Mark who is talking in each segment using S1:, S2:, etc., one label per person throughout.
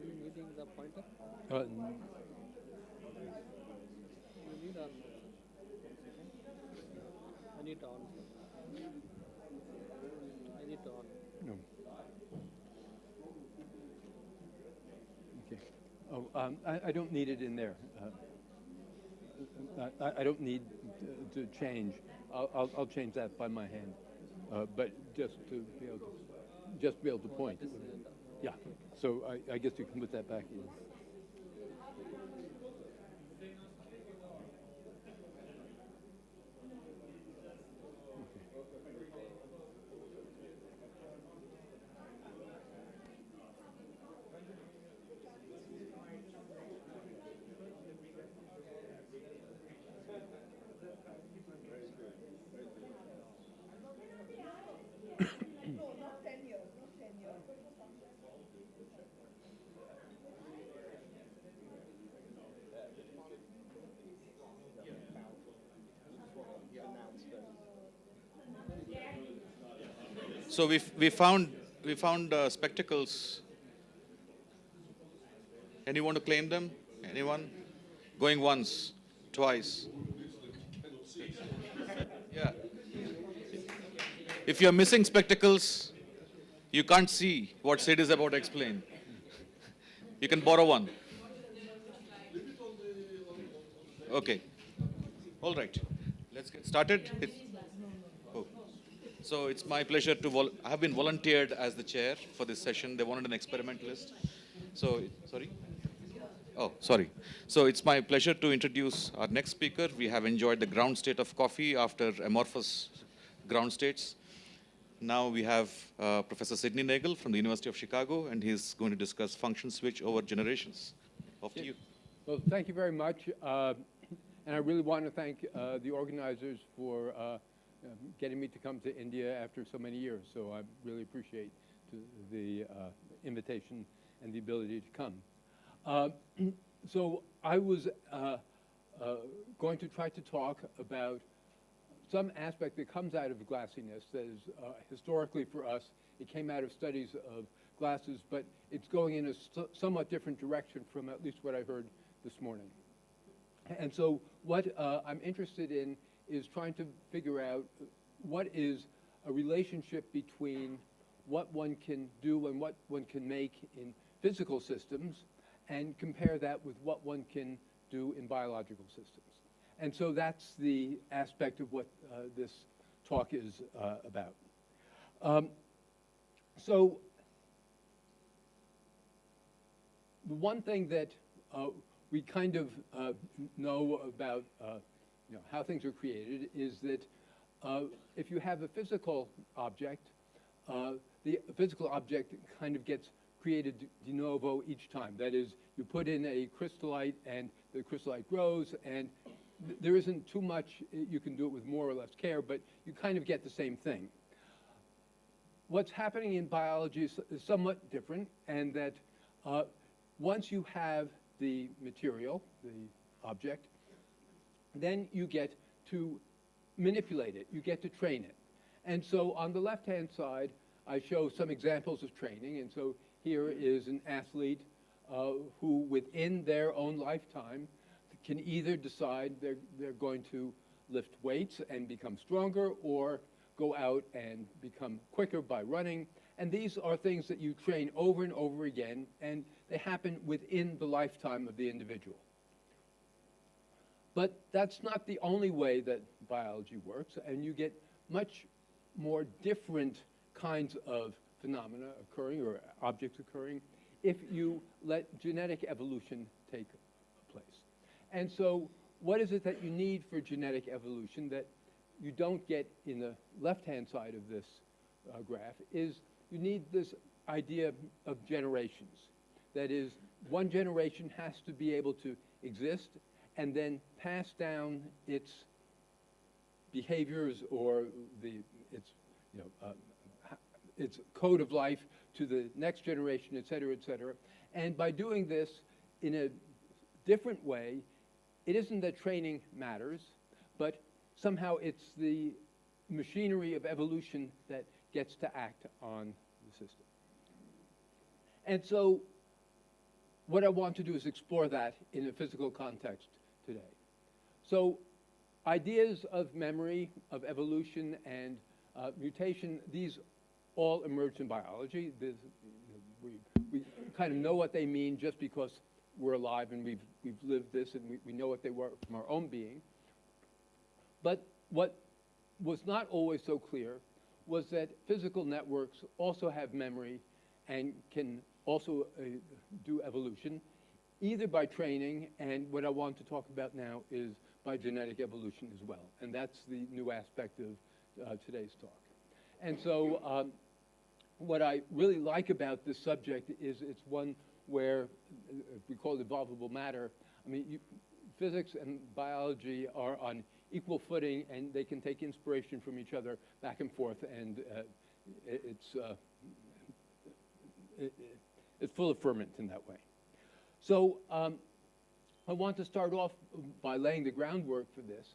S1: we needing the pointer?
S2: Uh,
S1: You need or no? I need on. I need on.
S2: no. Okay. Oh, I don't need it in there. I don't need to change. I'll change that by my hand, but just to be able to point. Yeah. So I guess you can put that back in.
S3: So we found spectacles. Anyone to claim them? Anyone? Going once, twice. Yeah. If you're missing spectacles, you can't see what Sid is about to explain. You can borrow one. Okay. All right. Let's get started. Oh. So it's my pleasure to I have been volunteered as the chair for this session. They wanted an experimentalist. So, sorry? Oh, sorry. So it's my pleasure to introduce our next speaker. We have enjoyed the ground state of coffee after amorphous ground states. Now we have Professor Sidney Nagel from the University of Chicago, and he's going to discuss function switch over generations. Off to you.
S2: Well, thank you very much. And I really want to thank the organizers for getting me to come to India after so many years. So I really appreciate the invitation and the ability to come. So I was going to try to talk about some aspect that comes out of glassiness that is historically for us, it came out of studies of glasses, but it's going in a somewhat different direction from at least what I heard this morning. And so what I'm interested in is trying to figure out what is a relationship between what one can do and what one can make in physical systems and compare that with what one can do in biological systems. And so that's the aspect of what this talk is about. So the one thing that we kind of know about how things are created is that if you have a physical object, the physical object kind of gets created de novo each time. That is, you put in a crystallite and the crystallite grows, and there isn't too much, you can do it with more or less care, but you kind of get the same thing. What's happening in biology is somewhat different, and that once you have the material, the object, then you get to manipulate it, you get to train it. And so on the left-hand side, I show some examples of training, and so here is an athlete who within their own lifetime can either decide they're going to lift weights and become stronger or go out and become quicker by running. And these are things that you train over and over again, and they happen within the lifetime of the individual. But that's not the only way that biology works, and you get much more different kinds of phenomena occurring or objects occurring if you let genetic evolution take place. And so what is it that you need for genetic evolution that you don't get in the left-hand side of this graph is you need this idea of generations. That is, one generation has to be able to exist and then pass down its behaviors or its code of life to the next generation, et cetera, et cetera. And by doing this in a different way, it isn't that training matters, but somehow it's the machinery of evolution that gets to act on the system. And so what I want to do is explore that in a physical context today. So ideas of memory, of evolution, and mutation, these all emerged in biology. We kind of know what they mean just because we're alive and we've lived this and we know what they were from our own being. But what was not always so clear was that physical networks also have memory and can also do evolution, either by training, and what I want to talk about now is by genetic evolution as well. And that's the new aspect of today's talk. And so what I really like about this subject is it's one where, we call it evolvable matter. I mean, physics and biology are on equal footing, and they can take inspiration from each other back and forth, and it's full of ferment in that way. So I want to start off by laying the groundwork for this,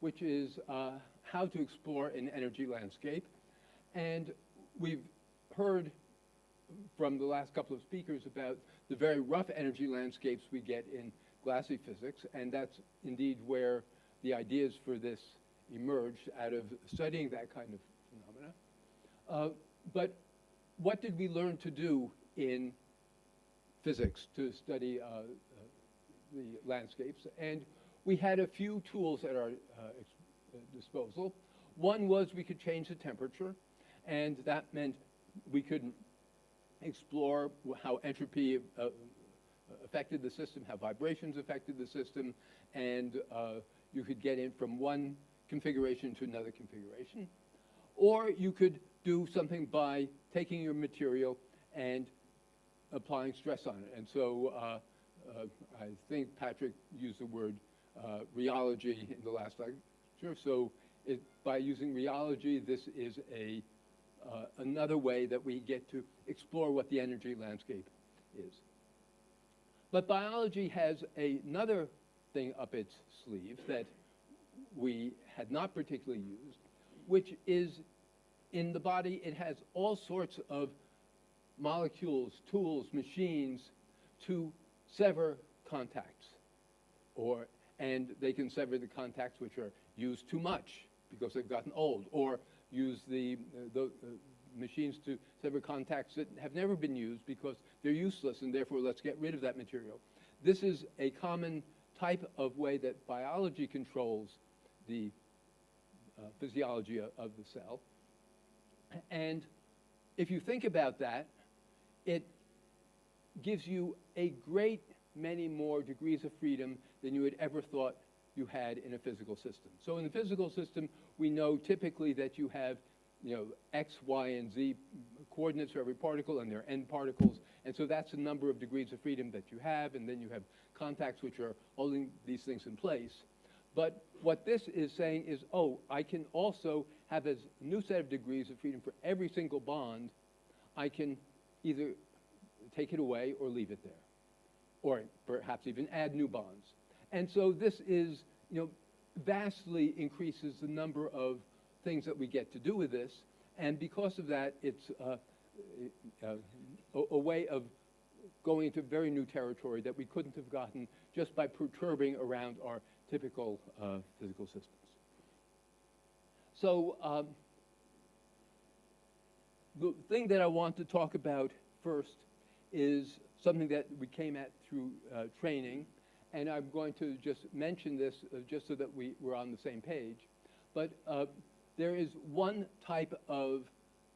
S2: which is how to explore an energy landscape. And we've heard from the last couple of speakers about the very rough energy landscapes we get in glassy physics, and that's indeed where the ideas for this emerged out of studying that kind of phenomena. But what did we learn to do in physics to study the landscapes? And we had a few tools at our disposal. One was we could change the temperature, and that meant we could explore how entropy affected the system, how vibrations affected the system, and you could get in from one configuration to another configuration. Or you could do something by taking your material and applying stress on it. And so I think Patrick used the word rheology in the last lecture. So by using rheology, this is another way that we get to explore what the energy landscape is. But biology has another thing up its sleeve that we had not particularly used, which is in the body, it has all sorts of molecules, tools, machines to sever contacts. And they can sever the contacts which are used too much because they've gotten old, or use the machines to sever contacts that have never been used because they're useless, and therefore let's get rid of that material. This is a common type of way that biology controls the physiology of the cell. And if you think about that, it gives you a great many more degrees of freedom than you had ever thought you had in a physical system. So in the physical system, we know typically that you have X, Y, and Z coordinates for every particle, and there are N particles, and so that's the number of degrees of freedom that you have, and then you have contacts which are holding these things in place. But what this is saying is, I can also have a new set of degrees of freedom for every single bond. I can either take it away or leave it there, or perhaps even add new bonds. And so this is, vastly increases the number of things that we get to do with this, and because of that, it's a way of going into very new territory that we couldn't have gotten just by perturbing around our typical physical systems. So the thing that I want to talk about first is something that we came at through training, and I'm going to just mention this just so that we're on the same page. But there is one type of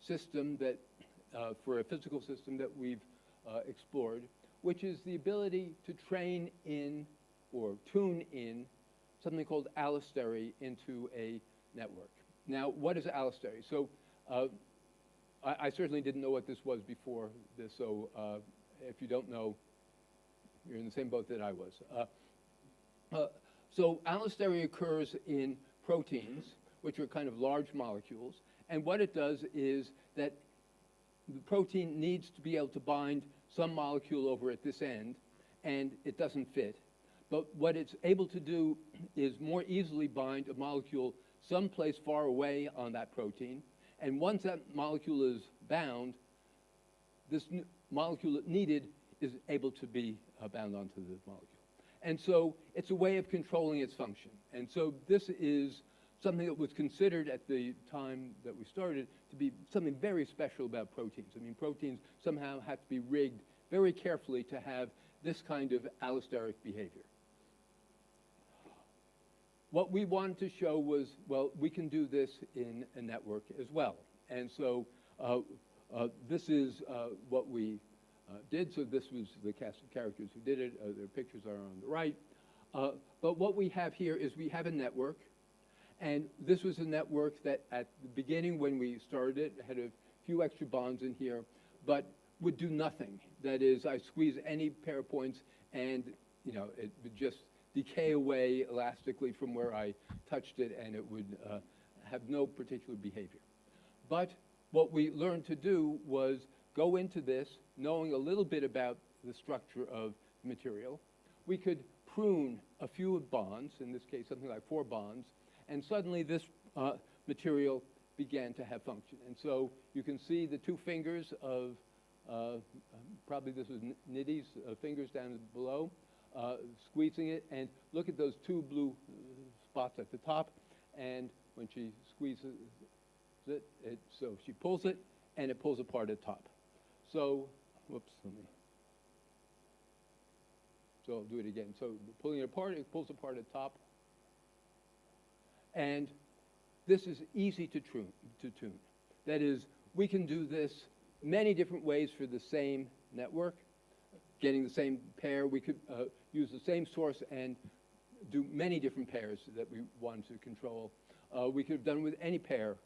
S2: system that, for a physical system that we've explored, which is the ability to train in or tune in something called allostery into a network. Now, what is allostery? So I certainly didn't know what this was before this, so if you don't know, you're in the same boat that I was. So allostery occurs in proteins, which are kind of large molecules, and what it does is that the protein needs to be able to bind some molecule over at this end, and it doesn't fit. But what it's able to do is more easily bind a molecule someplace far away on that protein, and once that molecule is bound, this molecule needed is able to be bound onto the molecule. And so it's a way of controlling its function. And so this is something that was considered at the time that we started to be something very special about proteins. I mean, proteins somehow have to be rigged very carefully to have this kind of allosteric behavior. What we wanted to show was, well, we can do this in a network as well. And so this is what we did. So this was the cast of characters who did it. Their pictures are on the right. But what we have here is we have a network. And this was a network that at the beginning when we started it had a few extra bonds in here, but would do nothing. That is, I squeeze any pair of points and, you know, it would just decay away elastically from where I touched it, and it would have no particular behavior. But what we learned to do was go into this knowing a little bit about the structure of the material. We could prune a few bonds, in this case something like 4 bonds, and suddenly this material began to have function. And so you can see the 2 fingers of, probably this was Nidhi's fingers down below, squeezing it, and look at those 2 blue spots at the top, and when she squeezes it, so she pulls it, and it pulls apart at the top. So, whoops, so I'll do it again. So pulling it apart, it pulls apart at the top, and this is easy to tune. That is, we can do this many different ways for the same network, getting the same pair. We could use the same source and do many different pairs that we want to control. We could have done with any pair.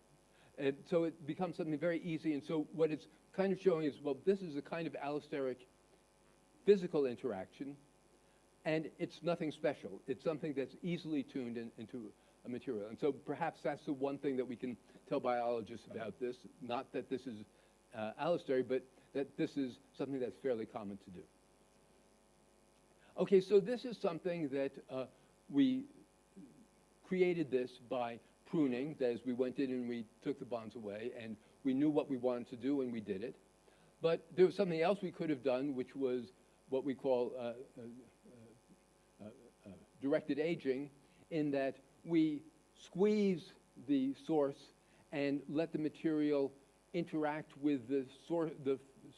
S2: And so it becomes something very easy. And so what it's kind of showing is, well, this is a kind of allosteric physical interaction, and it's nothing special. It's something that's easily tuned into a material. And so perhaps that's the one thing that we can tell biologists about this, not that this is allosteric, but that this is something that's fairly common to do. Okay, so this is something that we created this by pruning. That is, we went in and we took the bonds away, and we knew what we wanted to do, and we did it. But there was something else we could have done, which was what we call directed aging, in that we squeeze the source and let the material interact with the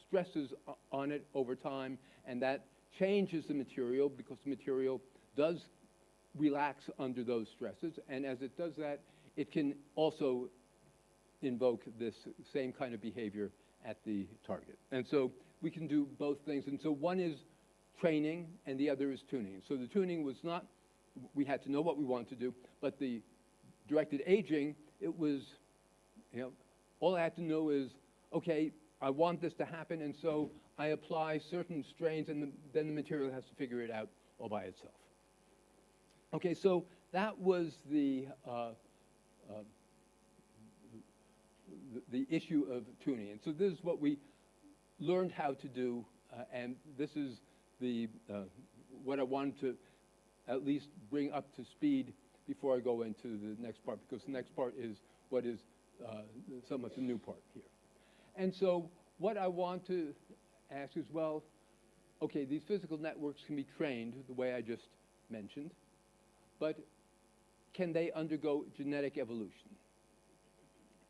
S2: stresses on it over time, and that changes the material because the material does relax under those stresses, and as it does that, it can also invoke this same kind of behavior at the target. And so we can do both things, and so one is training and the other is tuning. So the tuning was not, we had to know what we wanted to do, but the directed aging, it was, you know, all I had to know is, okay, I want this to happen, and so I apply certain strains, and then the material has to figure it out all by itself. Okay, so that was the issue of tuning. And so this is what we learned how to do, and this is the what I wanted to at least bring up to speed before I go into the next part, because the next part is what is somewhat the new part here. And so what I want to ask is, well, okay, these physical networks can be trained the way I just mentioned, but can they undergo genetic evolution?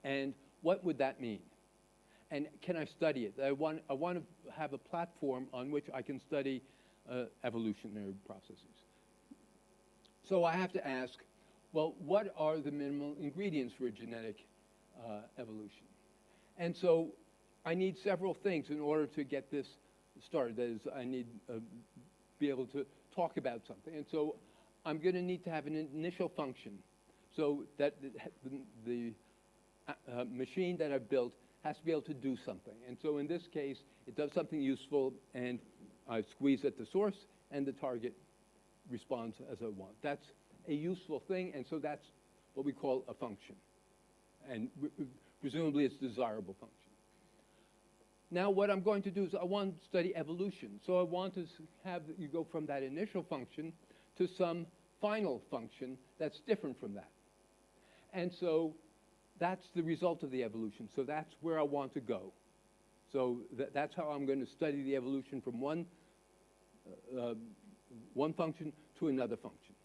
S2: And what would that mean? And can I study it? I want to have a platform on which I can study evolutionary processes. So I have to ask, well, what are the minimal ingredients for a genetic evolution? And so I need several things in order to get this started. That is, I need to be able to talk about something. And so I'm going to need to have an initial function so that the machine that I've built has to be able to do something. And so in this case, it does something useful, and I squeeze at the source, and the target responds as I want. That's a useful thing, and so that's what we call a function. And presumably it's a desirable function. Now what I'm going to do is I want to study evolution. So I want to have you go from that initial function to some final function that's different from that. And so that's the result of the evolution. So that's where I want to go. So that's how I'm going to study the evolution from one function to another function.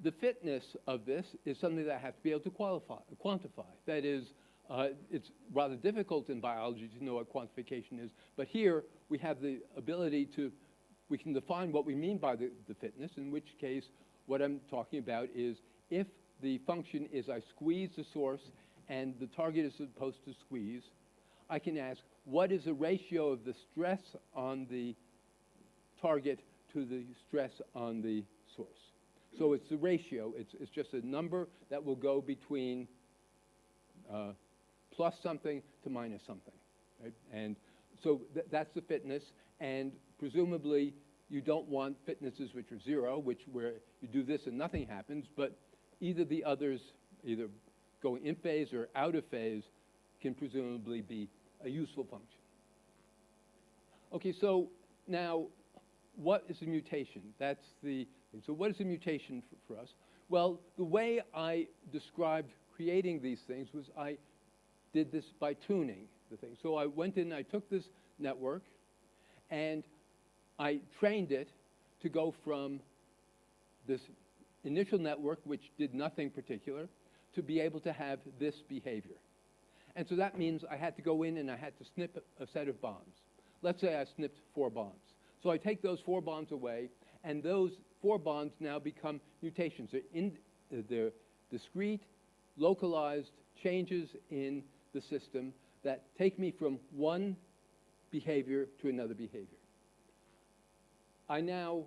S2: The fitness of this is something that I have to be able to quantify. That is, it's rather difficult in biology to know what quantification is, but here we have the ability we can define what we mean by the fitness, in which case what I'm talking about is if the function is I squeeze the source and the target is supposed to squeeze, I can ask what is the ratio of the stress on the target to the stress on the source. So it's the ratio, it's just a number that will go between plus something to minus something, right? And so that's the fitness, and presumably you don't want fitnesses which are zero, where you do this and nothing happens, but either the others, either going in phase or out of phase, can presumably be a useful function. Okay, so now what is a mutation? That's the thing. So what is a mutation for us? Well, the way I described creating these things was I did this by tuning the thing. So I went in, I took this network, and I trained it to go from this initial network, which did nothing particular, to be able to have this behavior. And so that means I had to go in and I had to snip a set of bonds. Let's say I snipped 4 bonds. So I take those 4 bonds away, and those 4 bonds now become mutations. They're discrete, localized changes in the system that take me from one behavior to another behavior. I now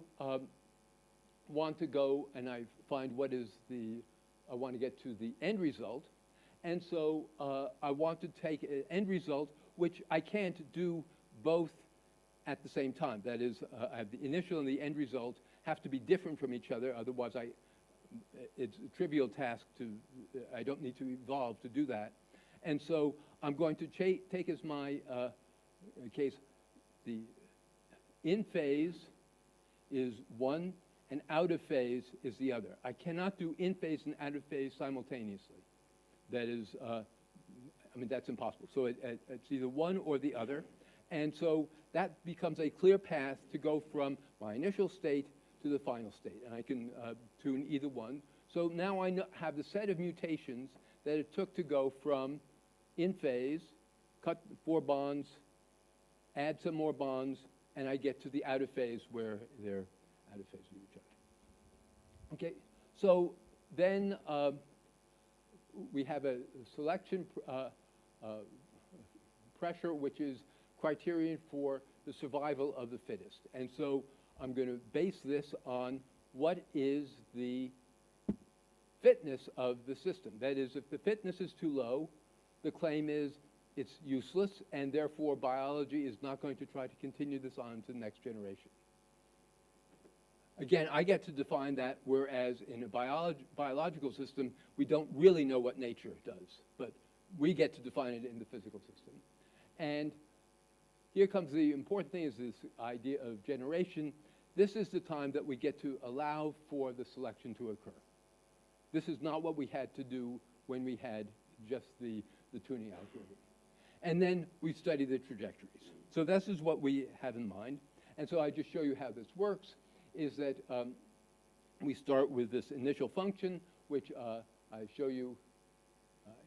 S2: want to go and I find I want to get to the end result. And so I want to take an end result which I can't do both at the same time. That is, I have the initial and the end result have to be different from each other, otherwise it's a trivial task I don't need to evolve to do that. And so I'm going to take as my case, the in phase is one and out of phase is the other. I cannot do in phase and out of phase simultaneously. That is, that's impossible. So it's either one or the other. And so that becomes a clear path to go from my initial state to the final state. And I can tune either one. So now I have the set of mutations that it took to go from in phase, cut 4 bonds, add some more bonds, and I get to the out of phase where they're out of phase with each other. Okay, so then we have a selection pressure, which is criterion for the survival of the fittest. And so I'm going to base this on what is the fitness of the system. That is, if the fitness is too low, the claim is it's useless, and therefore biology is not going to try to continue this on to the next generation. Again, I get to define that, whereas in a biological system, we don't really know what nature does, but we get to define it in the physical system. And here comes the important thing, is this idea of generation. This is the time that we get to allow for the selection to occur. This is not what we had to do when we had just the tuning algorithm. And then we study the trajectories. So this is what we have in mind. And so I just show you how this works, is that we start with this initial function, which I show you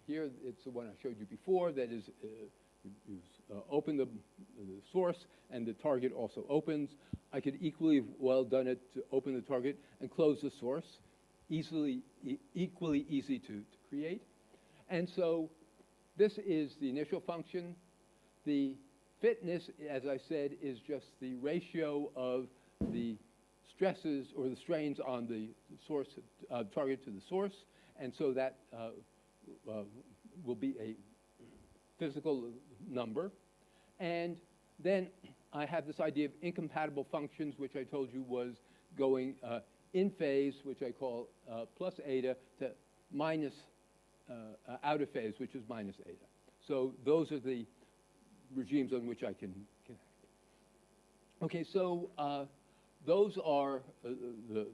S2: here. It's the one I showed you before. That is, you open the source, and the target also opens. I could equally have well done it to open the target and close the source. Equally easy to create. And so this is the initial function. The fitness, as I said, is just the ratio of the stresses or the strains on the source, target to the source. And so that will be a physical number. And then I have this idea of incompatible functions, which I told you was going in phase, which I call plus eta, to minus out of phase, which is minus eta. So those are the regimes on which I can connect. Okay, so those are the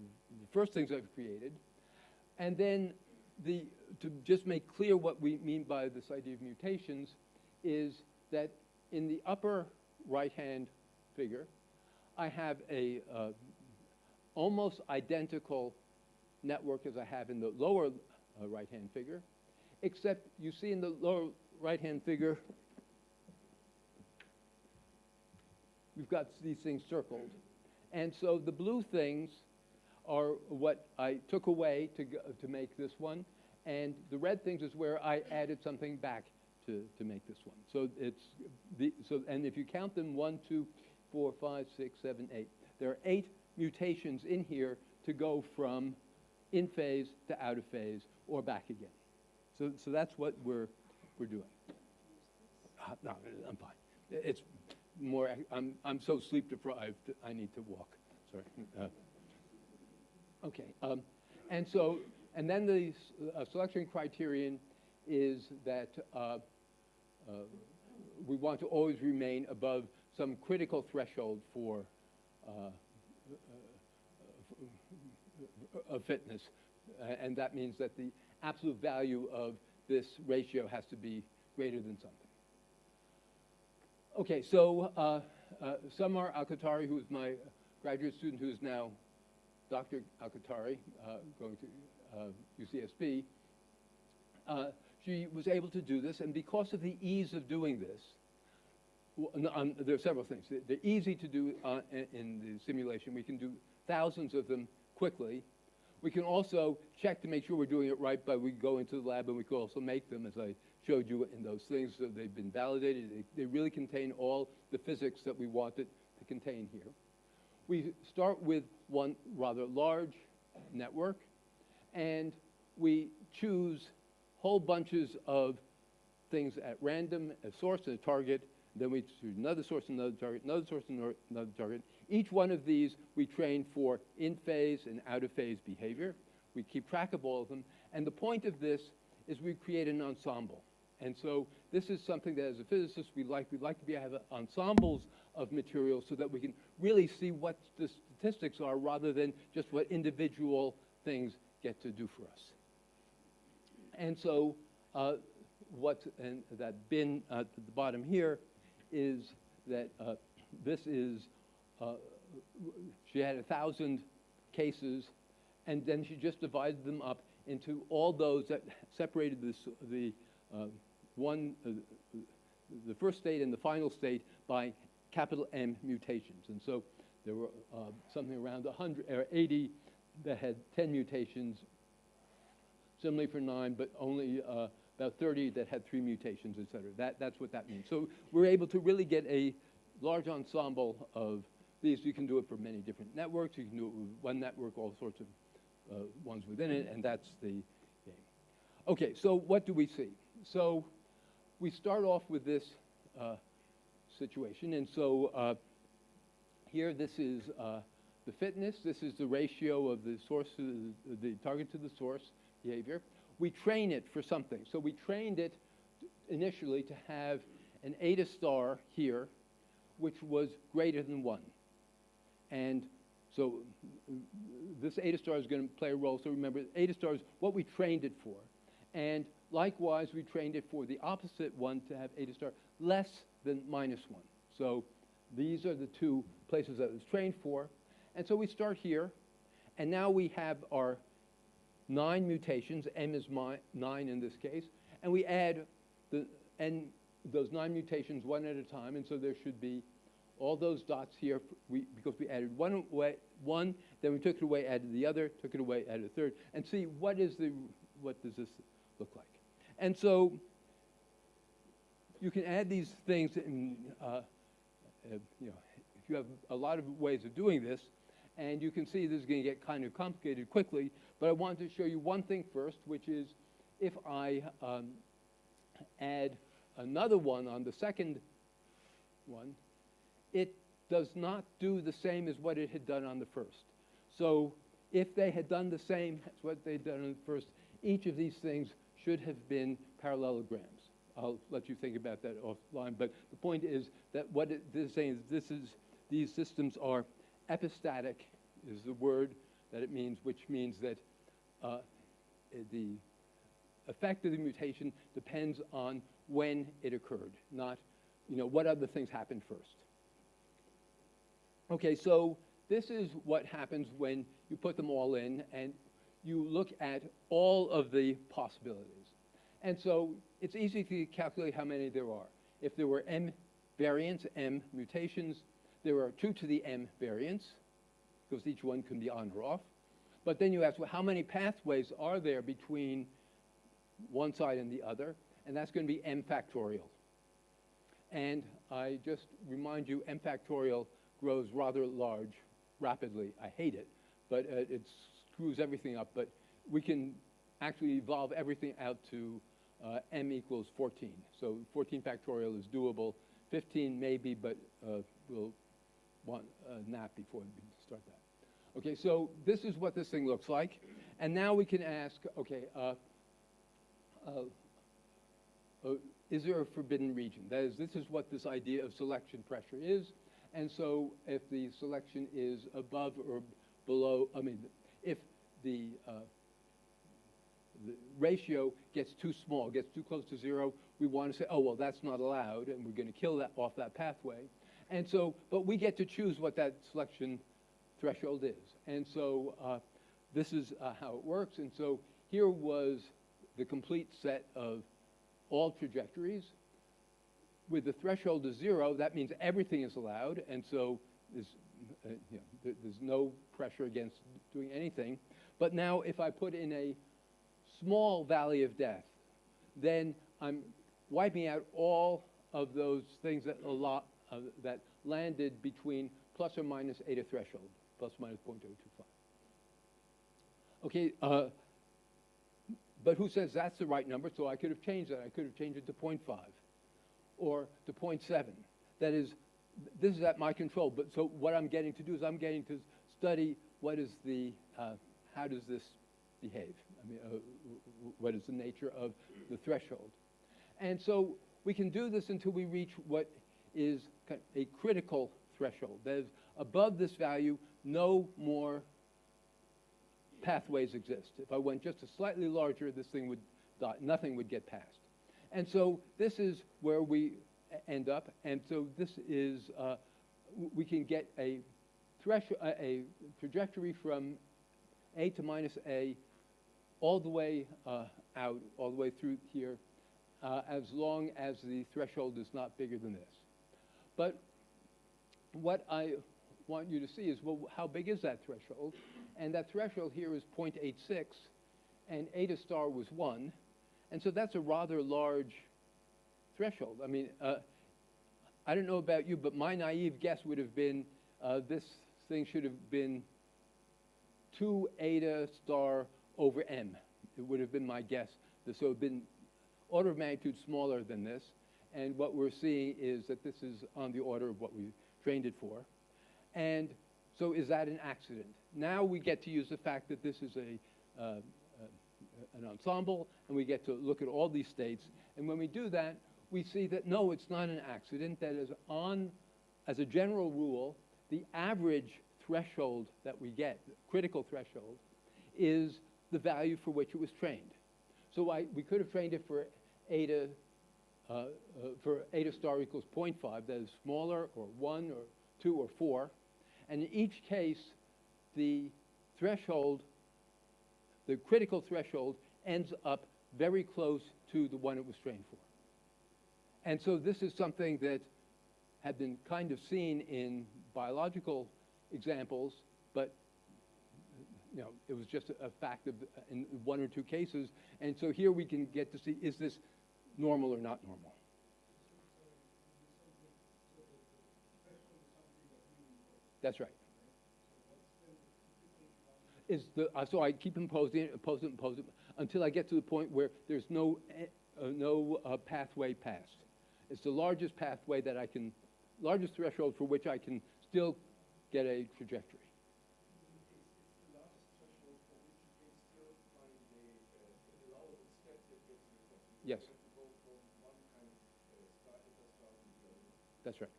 S2: first things I've created. And then to just make clear what we mean by this idea of mutations is that in the upper right-hand figure, I have a almost identical network as I have in the lower right-hand figure, except you see in the lower right-hand figure, we've got these things circled. And so the blue things are what I took away to make this one, and the red things is where I added something back to make this one. So and if you count them, 1, 2, 4, 5, 6, 7, 8, there are 8 mutations in here to go from in phase to out of phase or back again. So that's what we're doing. No, I'm fine. It's more. I'm so sleep deprived. I need to walk. Sorry. Okay. And then the selection criterion is that we want to always remain above some critical threshold for fitness, and that means that the absolute value of this ratio has to be greater than something. Okay, so Samar Alkatari, who is my graduate student, who is now Dr. Alkatari, going to UCSB, she was able to do this, and because of the ease of doing this, there are several things. They're easy to do in the simulation. We can do thousands of them quickly. We can also check to make sure we're doing it right, but we go into the lab and we can also make them, as I showed you in those things. So they've been validated. They really contain all the physics that we wanted to contain here. We start with one rather large network, and we choose whole bunches of things at random, a source and a target. Then we choose another source, another target, another source, another target. Each one of these we train for in-phase and out-of-phase behavior. We keep track of all of them. And the point of this is we create an ensemble. And so this is something that, as a physicist, we like to be have ensembles of materials so that we can really see what the statistics are rather than just what individual things get to do for us. And so that bin at the bottom here is that this is, she had 1,000 cases, and then she just divided them up into all those that separated the first state and the final state by capital M mutations. And so there were something around 100 or 80 that had 10 mutations, similarly for 9, but only about 30 that had 3 mutations, et cetera. That's what that means. So we're able to really get a large ensemble of these. You can do it for many different networks. You can do it with one network, all sorts of ones within it, and that's the game. Okay, so what do we see? So we start off with this situation, and so here this is the fitness. This is the ratio of the source to the target to the source behavior. We train it for something. So we trained it initially to have an eta star here, which was greater than 1. And so this eta star is going to play a role. So remember, eta star is what we trained it for. And likewise, we trained it for the opposite one to have eta star less than -1. So these are the two places that it was trained for. And so we start here. And now we have our 9 mutations. M is 9 in this case. And we add those 9 mutations one at a time. And so there should be all those dots here because we added one, then we took it away, added the other, took it away, added a third, and see what does this look like. And so you can add these things in, if you have a lot of ways of doing this, and you can see this is going to get kind of complicated quickly, but I wanted to show you one thing first, which is if I add another one on the second one, it does not do the same as what it had done on the first. So if they had done the same as what they'd done on the first, each of these things should have been parallelograms. I'll let you think about that offline, but the point is that what it is saying is these systems are epistatic, is the word that it means, which means that the effect of the mutation depends on when it occurred, not what other things happen first. Okay, so this is what happens when you put them all in and you look at all of the possibilities. And so it's easy to calculate how many there are. If there were m variants, m mutations, there are 2 to the m variants, because each one can be on or off. But then you ask, well, how many pathways are there between one side and the other? And that's going to be m factorial. And I just remind you, m factorial grows rather large rapidly. I hate it, but it screws everything up. But we can actually evolve everything out to m equals 14. So 14 factorial is doable. 15 maybe, but we'll want a nap before we start that. Okay, so this is what this thing looks like. And now we can ask, okay, is there a forbidden region? That is, this is what this idea of selection pressure is. And so if the selection is above or below, if the ratio gets too small, gets too close to 0, we want to say, oh, well, that's not allowed, and we're going to kill that off that pathway. And so, but we get to choose what that selection threshold is. And so this is how it works. And so here was the complete set of all trajectories. With the threshold of 0, that means everything is allowed, and so there's no pressure against doing anything. But now if I put in a small valley of death, then I'm wiping out all of those things that that landed between plus or minus eta threshold, plus or minus 0.025. Okay, but who says that's the right number? So I could have changed that. I could have changed it to 0.5 or to 0.7. That is, this is at my control. But so what I'm getting to do is I'm getting to study what is the, how does this behave? What is the nature of the threshold? And so we can do this until we reach what is a critical threshold. That is, above this value, no more pathways exist. If I went just a slightly larger, this thing would die. Nothing would get past. And so this is where we end up. And so this is, we can get a trajectory from A to minus A all the way out, all the way through here, as long as the threshold is not bigger than this. But what I want you to see is, well, how big is that threshold? And that threshold here is 0.86, and eta star was 1. And so that's a rather large threshold. I mean, I don't know about you, but my naive guess would have been this thing should have been 2 eta star over m. It would have been my guess. So it would have been order of magnitude smaller than this. And what we're seeing is that this is on the order of what we trained it for. And so is that an accident? Now we get to use the fact that this is an ensemble, and we get to look at all these states. And when we do that, we see that, no, it's not an accident. That is, as a general rule, the average threshold that we get, the critical threshold, is the value for which it was trained. So we could have trained it for eta star equals 0.5, that is smaller, or 1, or 2, or 4. And in each case, the threshold, the critical threshold, ends up very close to the one it was trained for. And so this is something that had been kind of seen in biological examples, but it was just a fact of in 1 or 2 cases. And so here we can get to see, is this normal or not normal? That's right. So I keep imposing it until I get to the point where there's no pathway passed. It's the largest pathway that I can, largest threshold for which I can still get a trajectory. Yes. That's right.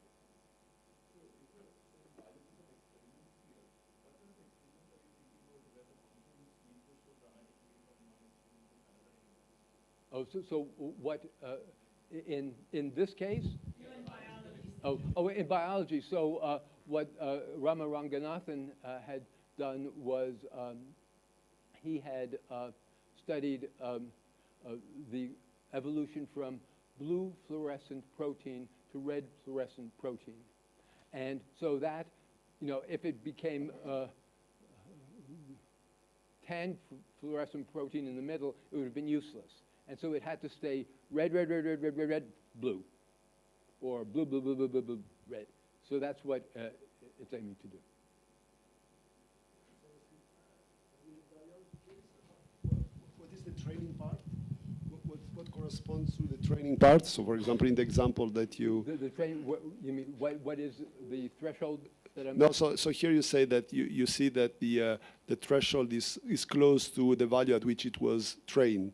S2: Oh, so what, in this case? In biology, so what Rama Ranganathan had done was he had studied the evolution from blue fluorescent protein to red fluorescent protein. And so that, if it became tan fluorescent protein in the middle, it would have been useless. And so it had to stay red, red, red, red, red, red, red, blue, or blue, blue, blue, blue, blue, blue, red. So that's what it's aiming to do.
S4: What is the training part? What corresponds to the training part? So, for example, in the example that you...
S2: The training, you mean, what is the threshold that I'm...
S4: No, so here you say that you see that the threshold is close to the value at which it was trained.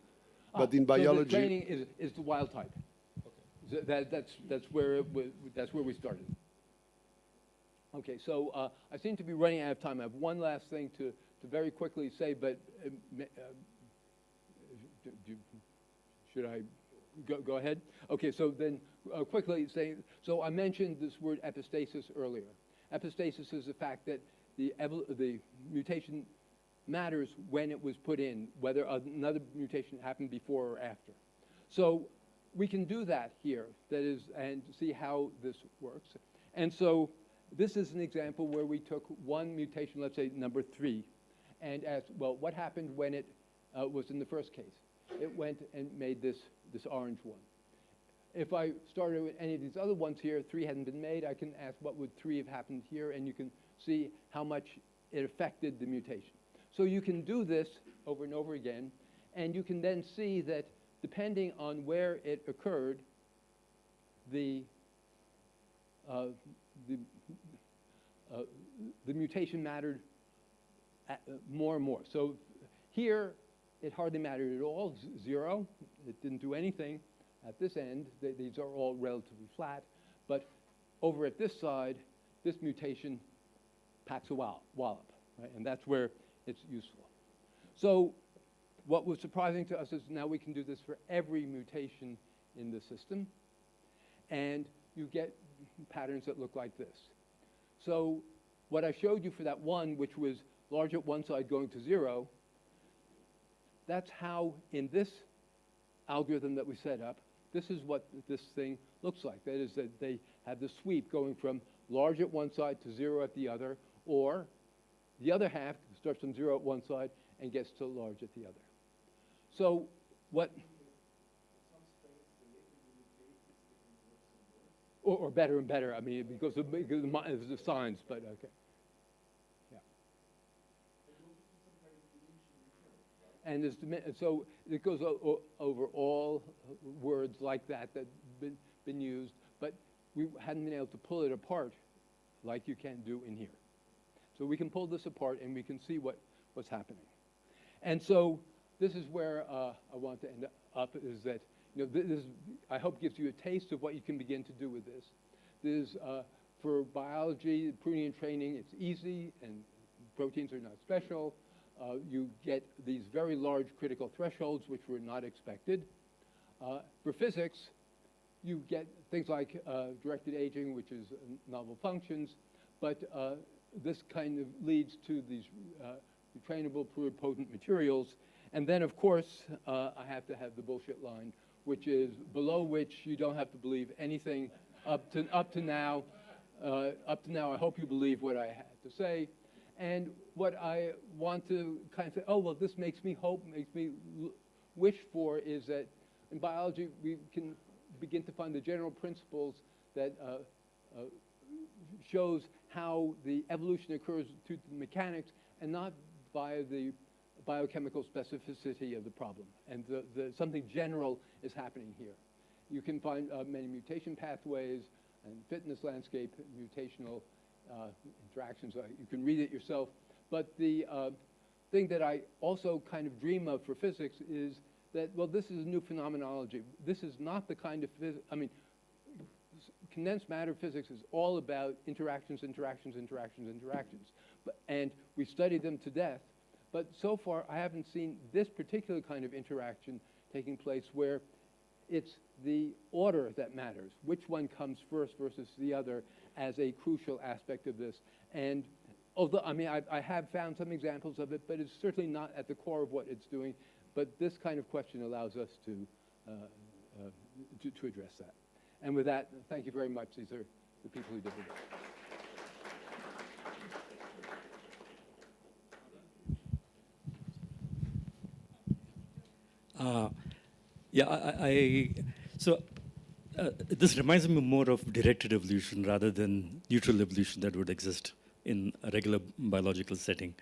S4: But in biology...
S2: So the training is the wild type. Okay. That's where we started. Okay, so I seem to be running out of time. I have one last thing to very quickly say, but should I go ahead? Okay, so then quickly saying, so I mentioned this word epistasis earlier. Epistasis is the fact that the mutation matters when it was put in, whether another mutation happened before or after. So we can do that here, that is, and see how this works. And so this is an example where we took one mutation, let's say number 3, and asked, well, what happened when it was in the first case? It went and made this orange one. If I started with any of these other ones here, 3 hadn't been made, I can ask what would 3 have happened here, and you can see how much it affected the mutation. So you can do this over and over again, and you can then see that depending on where it occurred, the mutation mattered more and more. So here, it hardly mattered at all, 0. It didn't do anything. At this end, these are all relatively flat. But over at this side, this mutation packs a wallop, right? And that's where it's useful. So what was surprising to us is now we can do this for every mutation in the system. And you get patterns that look like this. So what I showed you for that one, which was large at one side going to 0, that's how, in this algorithm that we set up, this is what this thing looks like. That is that they have the sweep going from large at one side to 0 at the other, or the other half starts from 0 at one side and gets to large at the other. So what... Or better and better, I mean, because of the signs, but okay. And so it goes over all words like that that have been used, but we hadn't been able to pull it apart like you can do in here. So we can pull this apart and we can see what's happening. And so this is where I want to end up, is that this I hope gives you a taste of what you can begin to do with this. This is, for biology, pruning training, it's easy, and proteins are not special. You get these very large critical thresholds, which were not expected. For physics, you get things like directed aging, which is novel functions, but this kind of leads to these trainable, pluripotent materials. And then, of course, I have to have the bullshit line, which is below which you don't have to believe anything up to now. Up to now, I hope you believe what I had to say. And what I want to kind of say, oh, well, this makes me hope, makes me wish for, is that in biology we can begin to find the general principles that shows how the evolution occurs through the mechanics and not by the biochemical specificity of the problem. And something general is happening here. You can find many mutation pathways and fitness landscape, mutational interactions. You can read it yourself. But the thing that I also kind of dream of for physics is that, well, this is a new phenomenology. This is not the kind of physics, I mean, condensed matter physics is all about interactions. And we study them to death. But so far, I haven't seen this particular kind of interaction taking place where it's the order that matters, which one comes first versus the other as a crucial aspect of this. And although, I mean, I have found some examples of it, but it's certainly not at the core of what it's doing. But this kind of question allows us to address that. And with that, thank you very much. These are the people who did it.
S5: This reminds me more of directed evolution rather than neutral evolution that would exist in a regular biological setting.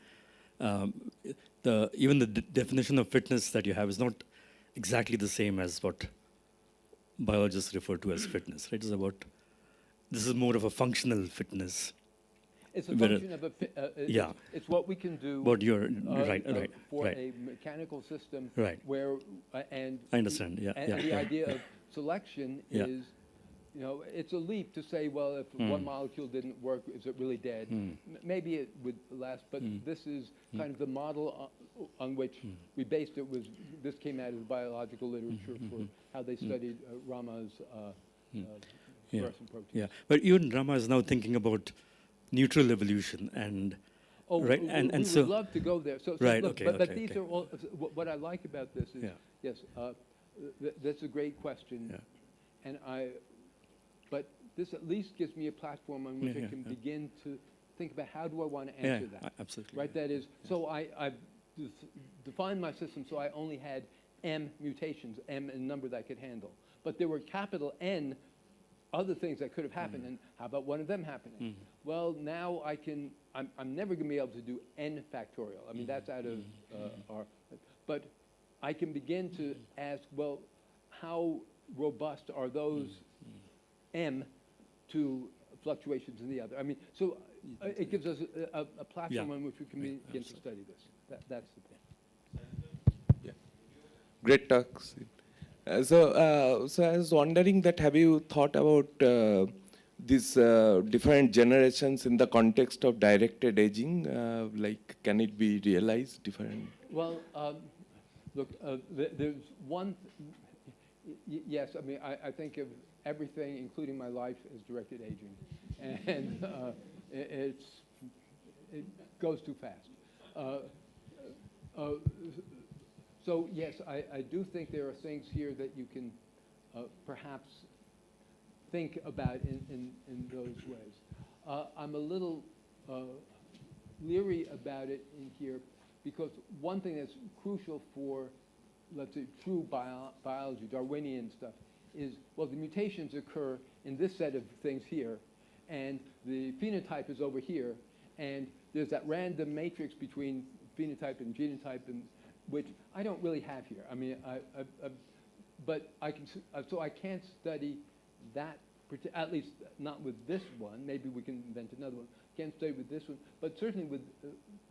S5: Even the definition of fitness that you have is not exactly the same as what biologists refer to as fitness, right? This is more of a functional fitness.
S2: It's a function of
S5: yeah.
S2: It's what we can do.
S5: But you're
S2: for
S5: right.
S2: a mechanical system.
S5: Right.
S2: Where and
S5: I understand. Yeah.
S2: And the idea of selection is, you know, it's a leap to say, well, if one molecule didn't work, is it really dead? Maybe it would last, but this is kind of the model on which we based it. This came out of biological literature for how they studied Rama's fluorescent proteins.
S5: Yeah, but even Rama is now thinking about neutral evolution and right,
S2: we
S5: so
S2: would love to go there. So
S5: right,
S2: look,
S5: okay,
S2: but these are all. What I like about this is, yes, that's a great question, and but this at least gives me a platform on which I can begin to think about how do I want to answer that.
S5: Absolutely.
S2: Right. That is. So I've defined my system so I only had M mutations, M a number that I could handle, but there were capital N other things that could have happened, and how about one of them happening? Well, now I'm never going to be able to do n factorial. I mean, that's out of our, but I can begin to ask, well, how robust are those m to fluctuations in the other? I mean, so it gives us a platform on which we can begin to study this. That's the point.
S6: Yeah. Great talk. So I was wondering that have you thought about these different generations in the context of directed aging? Like, can it be realized different?
S2: Well, look, there's one. Yes, I mean, I think of everything, including my life, as directed aging, and it goes too fast. So yes, I do think there are things here that you can perhaps think about in those ways. I'm a little leery about it in here because one thing that's crucial for, let's say, true biology, Darwinian stuff, is, well, the mutations occur in this set of things here, and the phenotype is over here, and there's that random matrix between phenotype and genotype, and which I don't really have here. I mean, but I can, so I can't study that, at least not with this one. Maybe we can invent another one. Can't study with this one, but certainly with,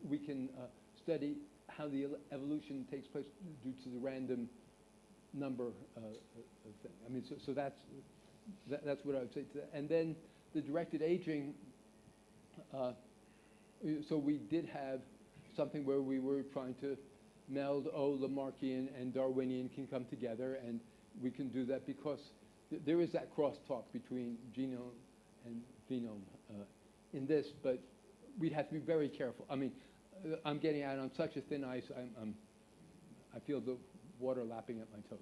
S2: we can study how the evolution takes place due to the random number thing. I mean, so that's what I would say to that. And then the directed aging, so we did have something where we were trying to meld, Lamarckian and Darwinian can come together, and we can do that because there is that crosstalk between genome and phenome in this, but we'd have to be very careful. I mean, I'm getting out on such a thin ice, I feel the water lapping at my toes.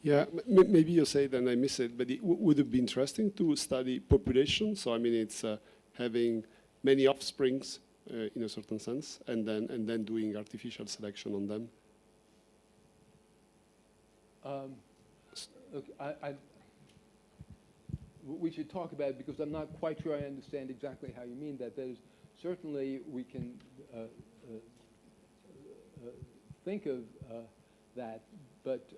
S4: Yeah, maybe you say that I miss it, but would it be interesting to study population? So I mean, it's having many offsprings in a certain sense, and then doing artificial selection on them.
S2: Look, we should talk about it because I'm not quite sure I understand exactly how you mean that. That is, certainly we can think of that, but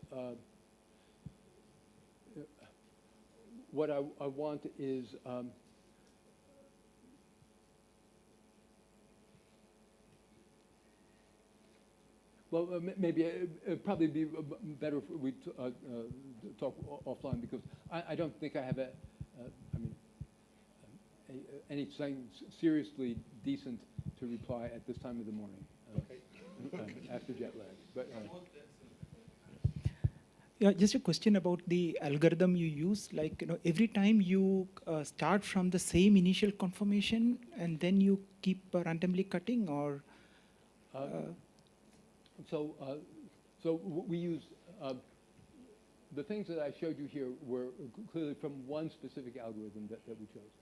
S2: what I want is well, maybe it'd probably be better if we talk offline because I don't think I have anything seriously decent to reply at this time of the morning after jet lag. But
S7: Yeah, just a question about the algorithm you use. Like, every time you start from the same initial conformation and then you keep randomly cutting, or
S2: We use the things that I showed you here were clearly from one specific algorithm that we chose.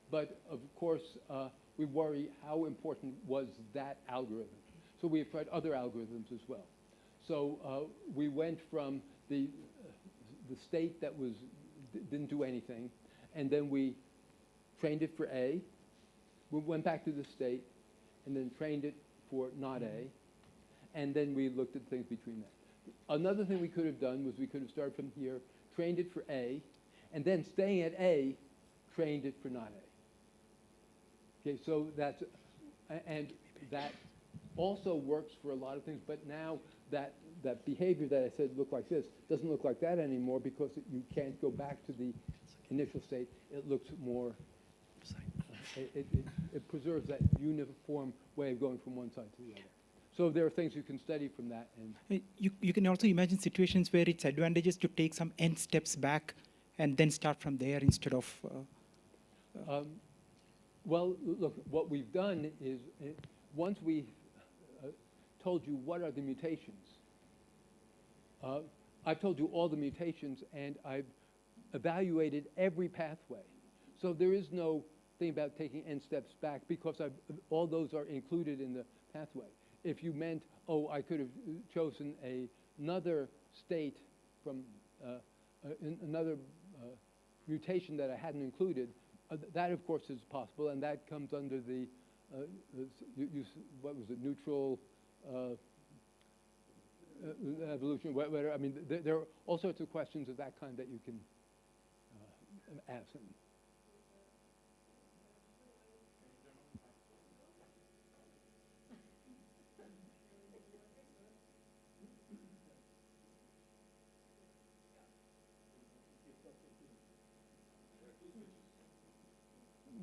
S2: But of course, we worry how important was that algorithm. So we have tried other algorithms as well. So we went from the state that didn't do anything, and then we trained it for A. We went back to the state, and then trained it for not A, and then we looked at things between that. Another thing we could have done was we could have started from here, trained it for A, and then staying at A, trained it for not A. Okay, so that also works for a lot of things, but now that behavior that I said looked like this doesn't look like that anymore because you can't go back to the initial state. It looks more, it preserves that uniform way of going from one side to the other. So there are things you can study from that. And
S7: you can also imagine situations where it's advantageous to take some n steps back and then start from there instead of...
S2: well, look, what we've done is once we told you what are the mutations, I've told you all the mutations, and I've evaluated every pathway. So there is no thing about taking n steps back because all those are included in the pathway. If you meant, oh, I could have chosen another state from another mutation that I hadn't included, that of course is possible, and that comes under the, what was it, neutral evolution, whatever. I mean, there are all sorts of questions of that kind that you can ask.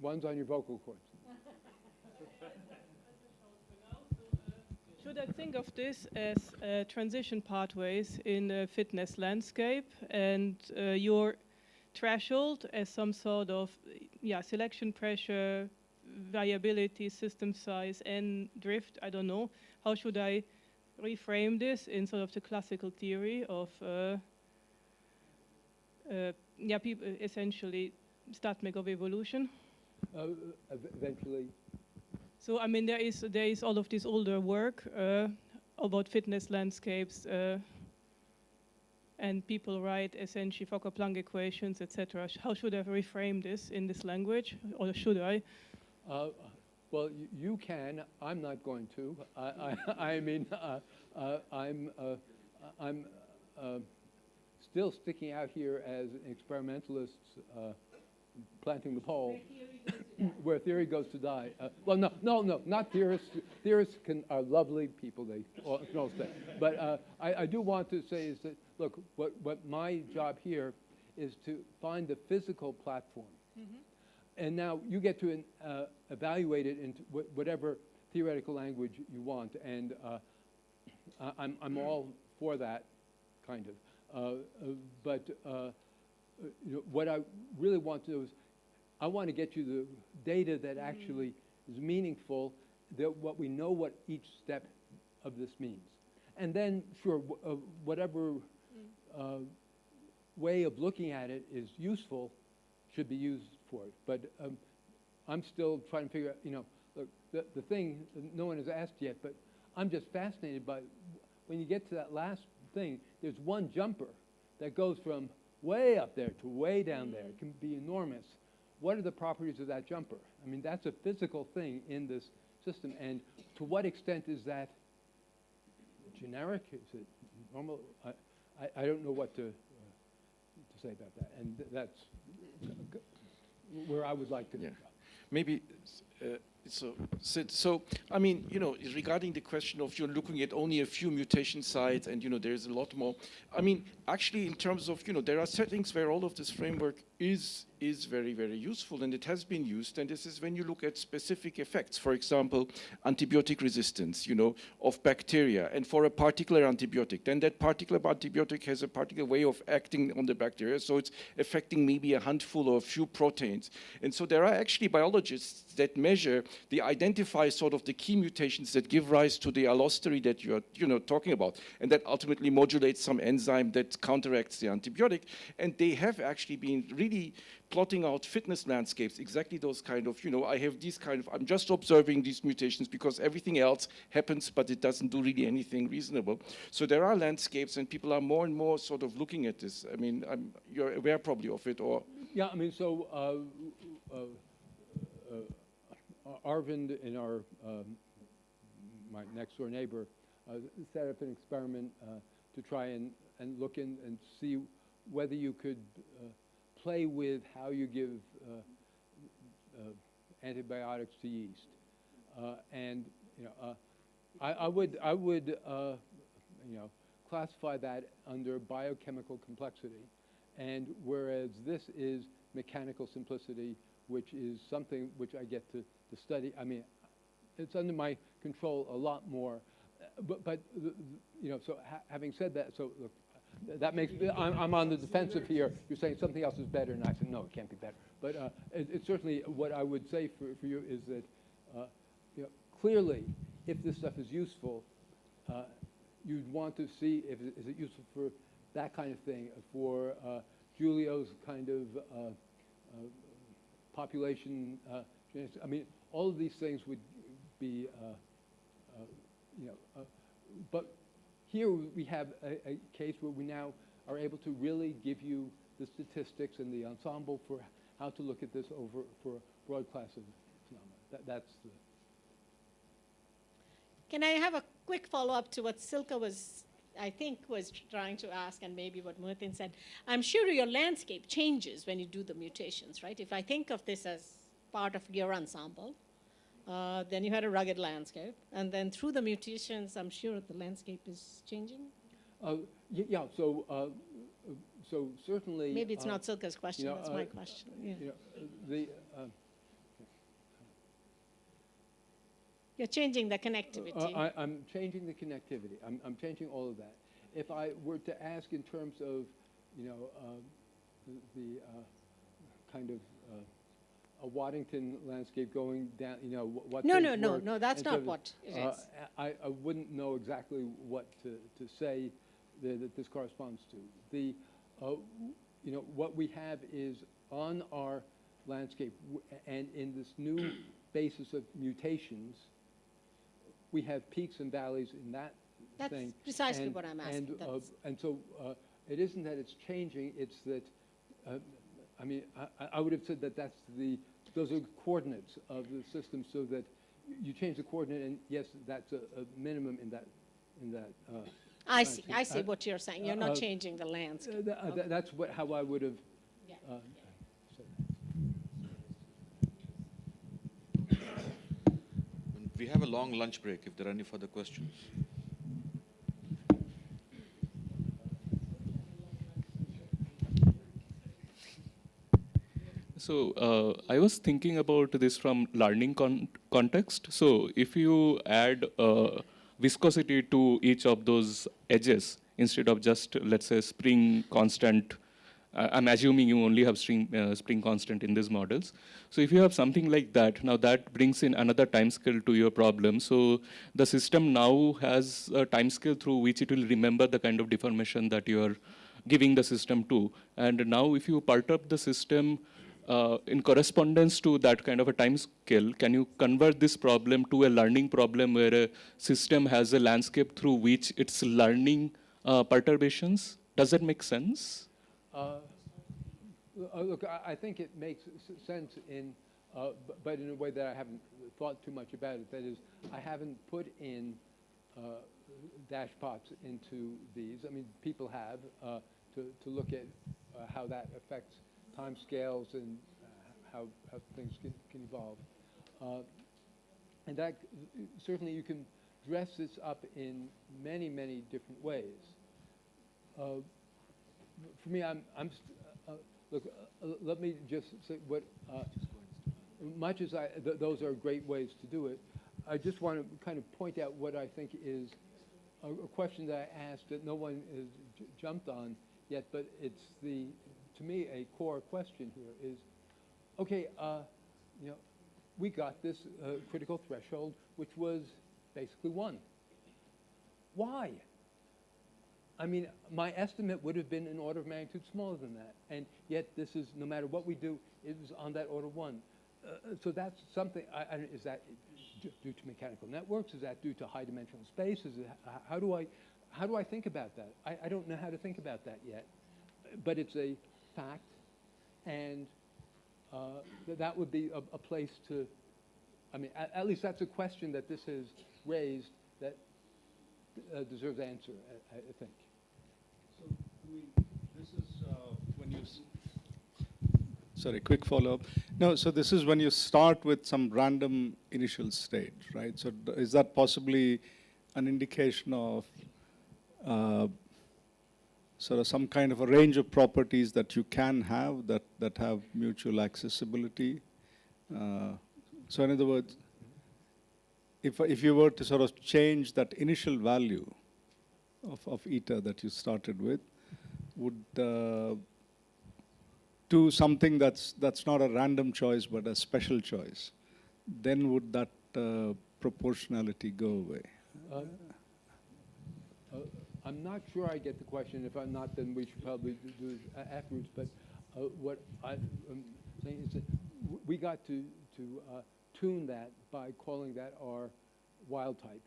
S2: One's on your vocal cords.
S8: Should I think of this as transition pathways in the fitness landscape, and your threshold as some sort of selection pressure, variability, system size, and drift? I don't know. How should I reframe this in sort of the classical theory of people essentially static of evolution?
S2: Eventually.
S8: So I mean, there is all of this older work about fitness landscapes, and people write essentially Fokker-Planck equations, etc. How should I reframe this in this language, or should I?
S2: Well, you can. I'm not going to. I mean, I'm still sticking out here as an experimentalist. Planting the pole where theory goes to die. Well, no, not theorists. Theorists are lovely people. They can all stay. But I do want to say is that, look, what my job here is to find the physical platform. Mm-hmm. And now you get to evaluate it into whatever theoretical language you want. And I'm all for that, kind of. But what I really want to do is I want to get you the data that actually is meaningful, that what we know what each step of this means. And then, sure, whatever way of looking at it is useful should be used for it. But I'm still trying to figure out, look, the thing no one has asked yet, but I'm just fascinated by when you get to that last thing, there's one jumper that goes from way up there to way down there. It can be enormous. What are the properties of that jumper? I mean, that's a physical thing in this system. And to what extent is that generic? Is it normal? I don't know what to say about that. And that's where I would like to go.
S3: Maybe
S9: So, I mean, you know, regarding the question of you're looking at only a few mutation sites and, you know, there's a lot more. I mean, actually, in terms of, you know, there are settings where all of this framework is very, very useful, and it has been used. And this is when you look at specific effects, for example, antibiotic resistance, you know, of bacteria, and for a particular antibiotic. Then that particular antibiotic has a particular way of acting on the bacteria, so it's affecting maybe a handful or a few proteins. And so there are actually biologists that measure, they identify sort of the key mutations that give rise to the allostery that you're, you know, talking about, and that ultimately modulates some enzyme that counteracts the antibiotic. And they have actually been really plotting out fitness landscapes, exactly those kind of, you know, I have these kind of, I'm just observing these mutations because everything else happens, but it doesn't do really anything reasonable. So there are landscapes, and people are more and more sort of looking at this. I mean, you're aware probably of it, or?
S2: Yeah, I mean, so Arvind, in our my next door neighbor, set up an experiment to try and look in and see whether you could play with how you give antibiotics to yeast, and you know, I would you know, classify that under biochemical complexity, and whereas this is mechanical simplicity, which is something which I get to study. I mean, it's under my control a lot more, but you know. So having said that, so look, that makes I'm on the defensive here. You're saying something else is better, and I said no, it can't be better. But it's certainly what I would say for you is that you know, clearly, if this stuff is useful, you'd want to see if is it useful for that kind of thing, for Julio's kind of population. I mean, all of these things would be, you know, but here we have a case where we now are able to really give you the statistics and the ensemble for how to look at this over for a broad class of phenomena. That's the.
S10: Can I have a quick follow-up to what Silka was, I think, was trying to ask, and maybe what Muhitin said? I'm sure your landscape changes when you do the mutations, right? If I think of this as part of your ensemble, then you had a rugged landscape, and then through the mutations, I'm sure the landscape is changing.
S2: Yeah. So certainly.
S10: Maybe it's not Silka's question.
S2: You know,
S10: that's my question. Yeah.
S2: You know,
S10: You're changing the connectivity.
S2: I'm changing the connectivity. I'm changing all of that. If I were to ask in terms of, you know, the kind of a Waddington landscape going down, you know, what
S10: No,
S2: things
S10: no,
S2: work,
S10: no, that's
S2: and so
S10: not what it is.
S2: I wouldn't know exactly what to say that this corresponds to. The, you know, what we have is on our landscape, and in this new basis of mutations, we have peaks and valleys in that
S10: That's
S2: thing.
S10: precisely what I'm asking.
S2: And so it isn't that it's changing, it's that, I mean, I would have said that those are coordinates of the system, so that you change the coordinate, and yes, that's a minimum in that.
S10: I see what you're saying. You're not changing the landscape.
S2: That's how I would have said.
S3: We have a long lunch break if there are any further questions.
S11: So I was thinking about this from learning context. So if you add viscosity to each of those edges, instead of just, let's say, spring constant, I'm assuming you only have spring constant in these models. So if you have something like that, now that brings in another time scale to your problem. So the system now has a time scale through which it will remember the kind of deformation that you are giving the system to. And now if you perturb the system in correspondence to that kind of a time scale, can you convert this problem to a learning problem where a system has a landscape through which it's learning perturbations? Does that make sense?
S2: Look, I think it makes sense but in a way that I haven't thought too much about it. That is, I haven't put in dashpots into these. I mean, people have to look at how that affects time scales and how things can evolve. And that, certainly you can dress this up in many, many different ways. For me, look, let me just say what, much as those are great ways to do it, I just want to kind of point out what I think is a question that I asked that no one has jumped on yet, but it's to me, a core question here is, okay, you know, we got this critical threshold, which was basically 1. Why? I mean, my estimate would have been an order of magnitude smaller than that, and yet this is, no matter what we do, it was on that order 1. So that's something, is that due to mechanical networks? Is that due to high dimensional space? How do I think about that? I don't know how to think about that yet, but it's a fact, and that would be a place to, I mean, at least that's a question that this has raised that deserves answer, I think.
S12: So, this is when you, sorry, quick follow-up. No, so this is when you start with some random initial state, right? So is that possibly an indication of sort of some kind of a range of properties that you can have that have mutual accessibility? So in other words, if you were to sort of change that initial value of eta that you started with, would to something that's not a random choice but a special choice, then would that proportionality go away?
S2: I'm not sure I get the question. If I'm not, then we should probably do it afterwards. But what I'm saying is that we got to tune that by calling that our wild type.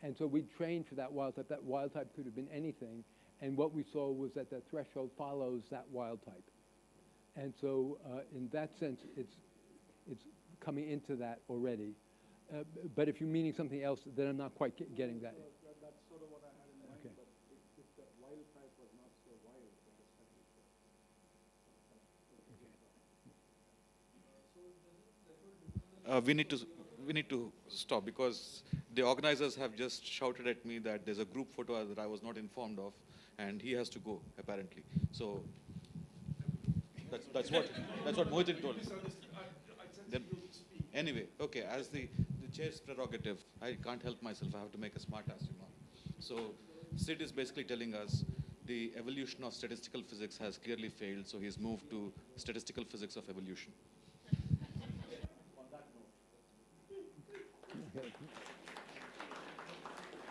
S2: And so we trained for that wild type. That wild type could have been anything. And what we saw was that the threshold follows that wild type. And so in that sense, it's coming into that already. But if you're meaning something else, then I'm not quite getting that.
S12: That's sort of what I had in mind,
S2: Okay.
S12: but if the wild type was not so wild, then the special type.
S3: We need to stop because the organizers have just shouted at me that there's a group photo that I was not informed of, and he has to go apparently. So that's what Mohit told me. Then, anyway, okay, as the chair's prerogative, I can't help myself. I have to make a smart ass remark. So Sid is basically telling us the evolution of statistical physics has clearly failed, so he's moved to statistical physics of evolution.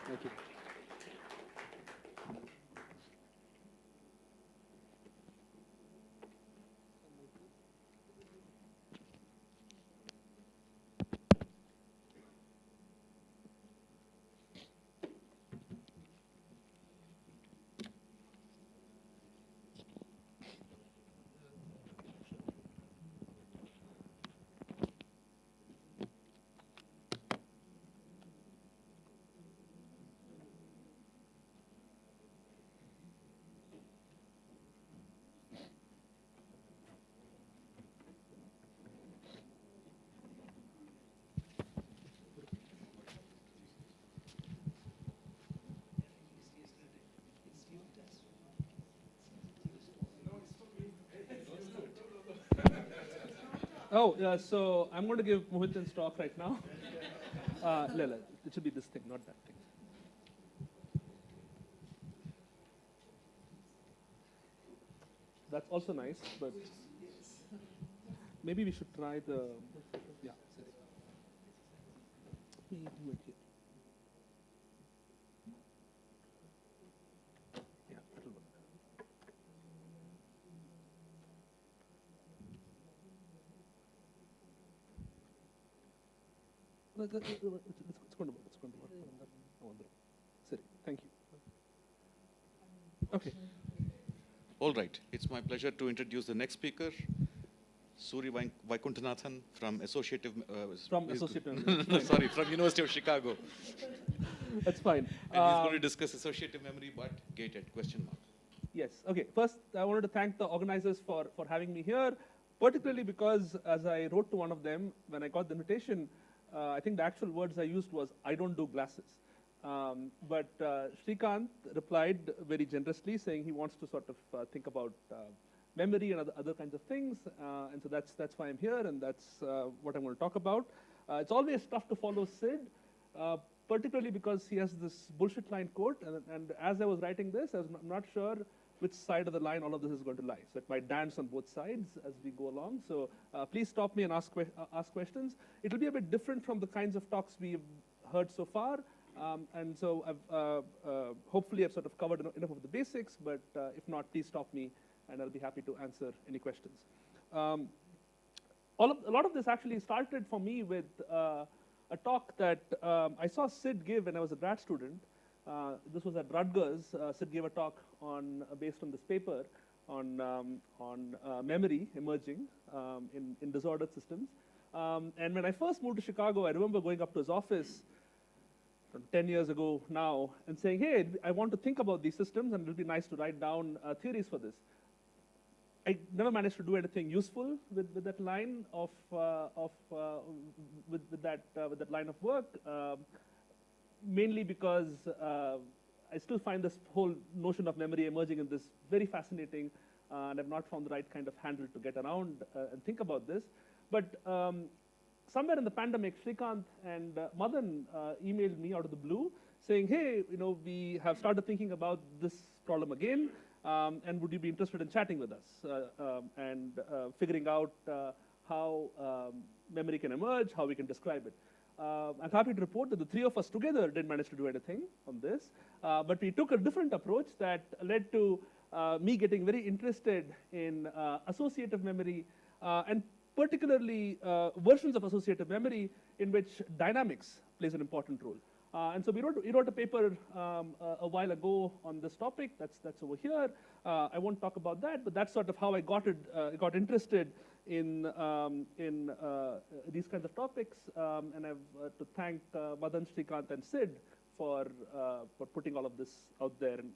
S2: Thank you.
S13: Oh, yeah, so I'm going to give Mohitan's talk right now. Lila, it should be this thing, not that thing. That's also nice, but maybe we should try the, yeah. Let me do it here. Yeah, that'll work. It's going to work. It's going to work. Sorry. Thank you. Okay.
S3: All right, it's my pleasure to introduce the next speaker, Suri Vaikuntanathan from Associative.
S13: From Associative.
S3: Sorry, from University of Chicago.
S13: That's fine.
S3: And he's going to discuss associative memory, but gated, question mark.
S13: Yes. Okay. First, I wanted to thank the organizers for having me here, particularly because, as I wrote to one of them when I got the invitation, I think the actual words I used was, I don't do glasses. But Srikanth replied very generously, saying he wants to sort of think about memory and other kinds of things. And so that's why I'm here, and that's what I'm going to talk about. It's always tough to follow Sid, particularly because he has this bullshit line quote. And as I was writing this, I was not sure which side of the line all of this is going to lie. So it might dance on both sides as we go along. So please stop me and ask questions. It'll be a bit different from the kinds of talks we've heard so far. And so hopefully I've sort of covered enough of the basics, but if not, please stop me and I'll be happy to answer any questions. A lot of this actually started for me with a talk that I saw Sid give when I was a grad student. This was at Rutgers. Sid gave a talk based on this paper on memory emerging in disordered systems. And when I first moved to Chicago, I remember going up to his office 10 years ago now and saying, hey, I want to think about these systems and it would be nice to write down theories for this. I never managed to do anything useful with that line with that line of work, mainly because I still find this whole notion of memory emerging in this very fascinating, and I've not found the right kind of handle to get around and think about this. But somewhere in the pandemic, Srikanth and Madan emailed me out of the blue saying, hey, we have started thinking about this problem again, and would you be interested in chatting with us and figuring out how memory can emerge, how we can describe it. I'm happy to report that the three of us together didn't manage to do anything on this, but we took a different approach that led to me getting very interested in associative memory and particularly versions of associative memory in which dynamics plays an important role. And so we wrote a paper a while ago on this topic. That's over here. I won't talk about that, but that's sort of how I got interested in these kinds of topics. And I've to thank Madan, Srikanth, and Sid for putting all of this out there and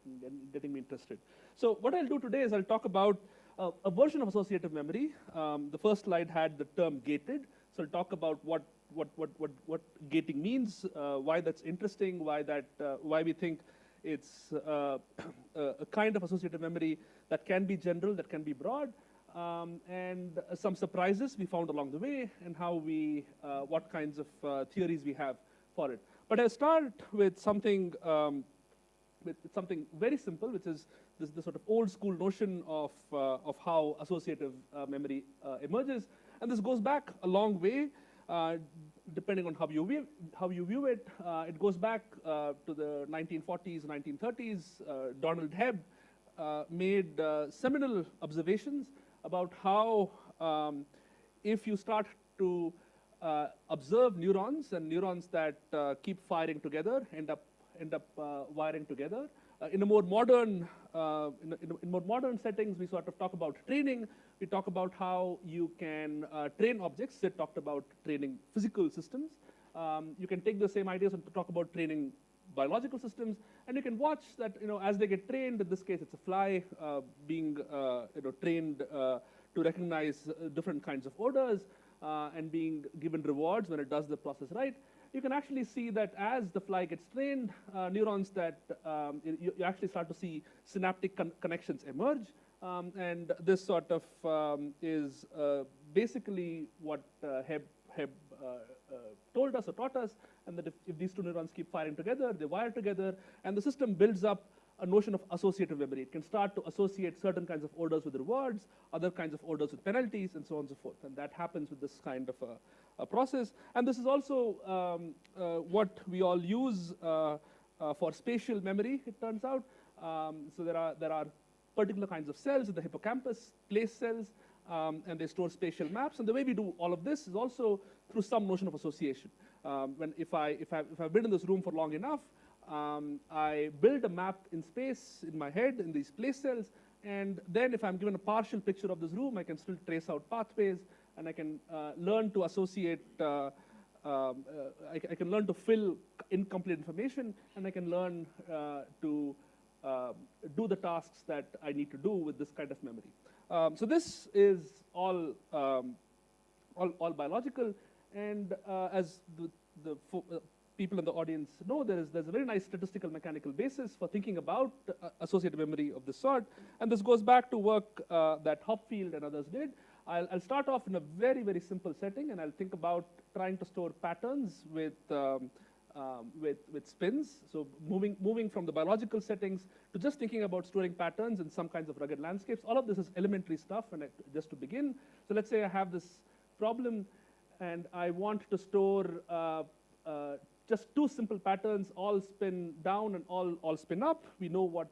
S13: getting me interested. So what I'll do today is I'll talk about a version of associative memory. The first slide had the term gated. So I'll talk about what gating means, why that's interesting, why we think it's a kind of associative memory that can be general, that can be broad, and some surprises we found along the way, and what kinds of theories we have for it. But I'll start with something very simple, which is this sort of old school notion of how associative memory emerges, and this goes back a long way. Depending on how you view it, it goes back to the 1940s, 1930s. Donald Hebb made seminal observations about how if you start to observe neurons, and neurons that keep firing together end up wiring together. In more modern settings, we sort of talk about training. We talk about how you can train objects. Sid talked about training physical systems. You can take the same ideas and talk about training biological systems, and you can watch that as they get trained. In this case, it's a fly being trained to recognize different kinds of odors and being given rewards when it does the process right. You can actually see that as the fly gets trained, neurons that you actually start to see synaptic connections emerge. And this sort of is basically what Hebb told us or taught us, and that if these two neurons keep firing together, they wire together, and the system builds up a notion of associative memory. It can start to associate certain kinds of orders with rewards, other kinds of orders with penalties, and so on and so forth. And that happens with this kind of a process. And this is also what we all use for spatial memory, it turns out. So there are particular kinds of cells in the hippocampus, place cells, and they store spatial maps. And the way we do all of this is also through some notion of association. If I've been in this room for long enough, I build a map in space in my head in these place cells, and then if I'm given a partial picture of this room, I can still trace out pathways, and I can learn to associate. I can learn to fill incomplete information, and I can learn to do the tasks that I need to do with this kind of memory. So this is all biological, And as people in the audience know, there's a very nice statistical mechanical basis for thinking about associative memory of this sort. And this goes back to work that Hopfield and others did. I'll start off in a very, very simple setting, and I'll think about trying to store patterns with spins. So moving from the biological settings to just thinking about storing patterns in some kinds of rugged landscapes. All of this is elementary stuff, and just to begin. So let's say I have this problem, and I want to store just two simple patterns, all spin down and all spin up. We know what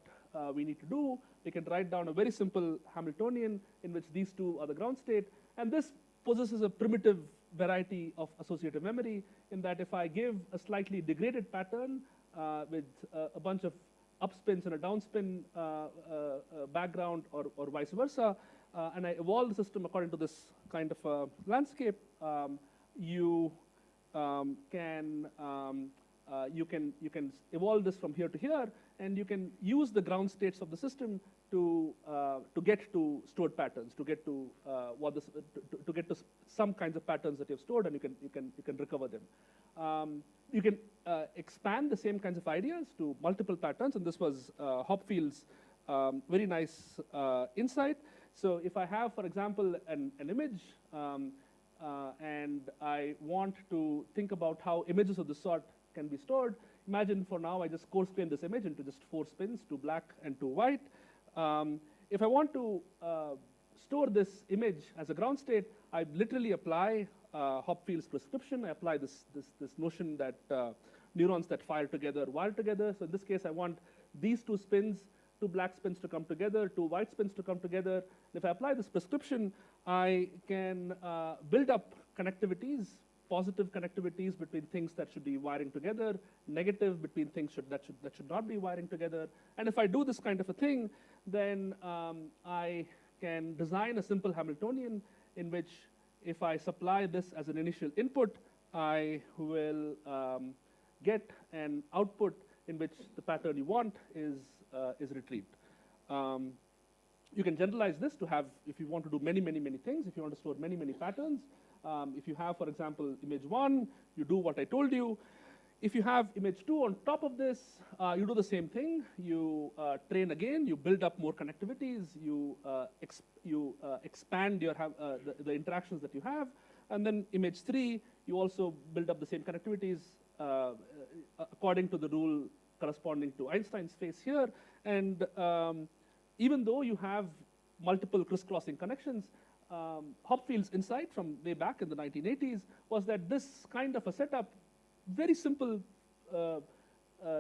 S13: we need to do. We can write down a very simple Hamiltonian in which these two are the ground state. And this possesses a primitive variety of associative memory in that if I give a slightly degraded pattern with a bunch of upspins and a downspin background or vice versa, and I evolve the system according to this kind of a landscape, you can evolve this from here to here, and you can use the ground states of the system to get to stored patterns, to get to to get to some kinds of patterns that you've stored, and you can recover them. You can expand the same kinds of ideas to multiple patterns, and this was Hopfield's very nice insight. So if I have, for example, an image, and I want to think about how images of this sort can be stored, imagine for now I just coarse grain this image into just 4 spins, 2 black and 2 white. If I want to store this image as a ground state, I literally apply Hopfield's prescription. I apply this notion that neurons that fire together wire together. So in this case, I want these 2 spins, 2 black spins to come together, 2 white spins to come together. And if I apply this prescription, I can build up connectivities, positive connectivities between things that should be wiring together, negative between things that should not be wiring together. And if I do this kind of a thing, then I can design a simple Hamiltonian in which if I supply this as an initial input, I will get an output in which the pattern you want is retrieved. You can generalize this to have, if you want to do many, many, many things, if you want to store many, many patterns. If you have, for example, image 1, you do what I told you. If you have image 2 on top of this, you do the same thing. You train again, you build up more connectivities, you expand your the interactions that you have. And then image 3, you also build up the same connectivities according to the rule corresponding to Einstein's phase here. And even though you have multiple crisscrossing connections, Hopfield's insight from way back in the 1980s was that this kind of a setup, very simple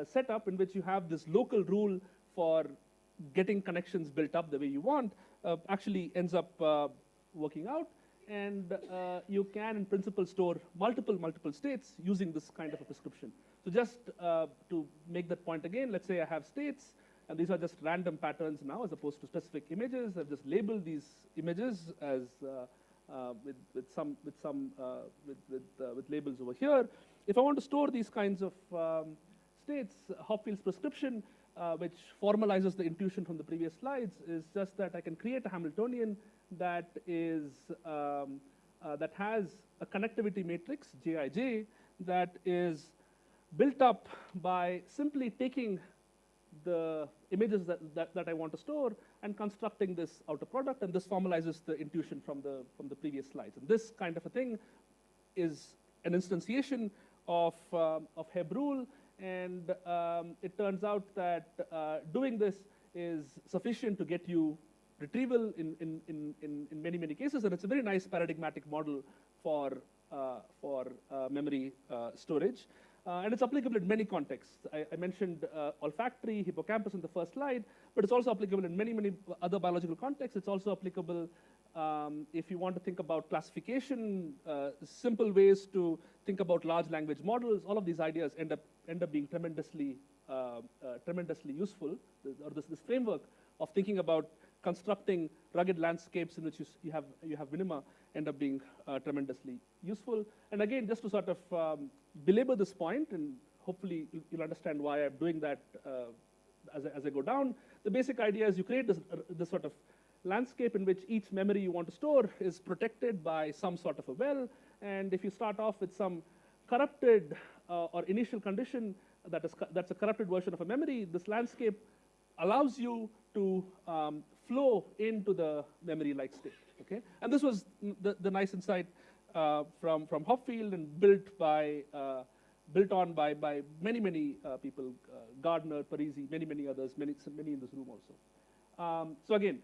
S13: setup in which you have this local rule for getting connections built up the way you want, actually ends up working out. And you can, in principle, store multiple states using this kind of a prescription. So just to make that point again, let's say I have states, and these are just random patterns now as opposed to specific images. I've just labeled these images as with labels over here. If I want to store these kinds of states, Hopfield's prescription, which formalizes the intuition from the previous slides, is just that I can create a Hamiltonian that is that has a connectivity matrix, Jij, that is built up by simply taking the images that I want to store and constructing this outer product, and this formalizes the intuition from the previous slides. And this kind of a thing is an instantiation of Hebb rule, and it turns out that doing this is sufficient to get you retrieval in many cases, and it's a very nice paradigmatic model for memory storage. And it's applicable in many contexts. I mentioned olfactory, hippocampus in the first slide, but it's also applicable in many other biological contexts. It's also applicable if you want to think about classification, simple ways to think about large language models. All of these ideas end up being tremendously useful. Or this framework of thinking about constructing rugged landscapes in which you have minima end up being tremendously useful. And again, just to sort of belabor this point, and hopefully you'll understand why I'm doing that as I go down. The basic idea is you create this sort of landscape in which each memory you want to store is protected by some sort of a well. And if you start off with some corrupted or initial condition that's a corrupted version of a memory, this landscape allows you to flow into the memory-like state. Okay, and this was the nice insight from Hopfield and built on by many people, Gardner, Parisi, many others, many in this room also. So again,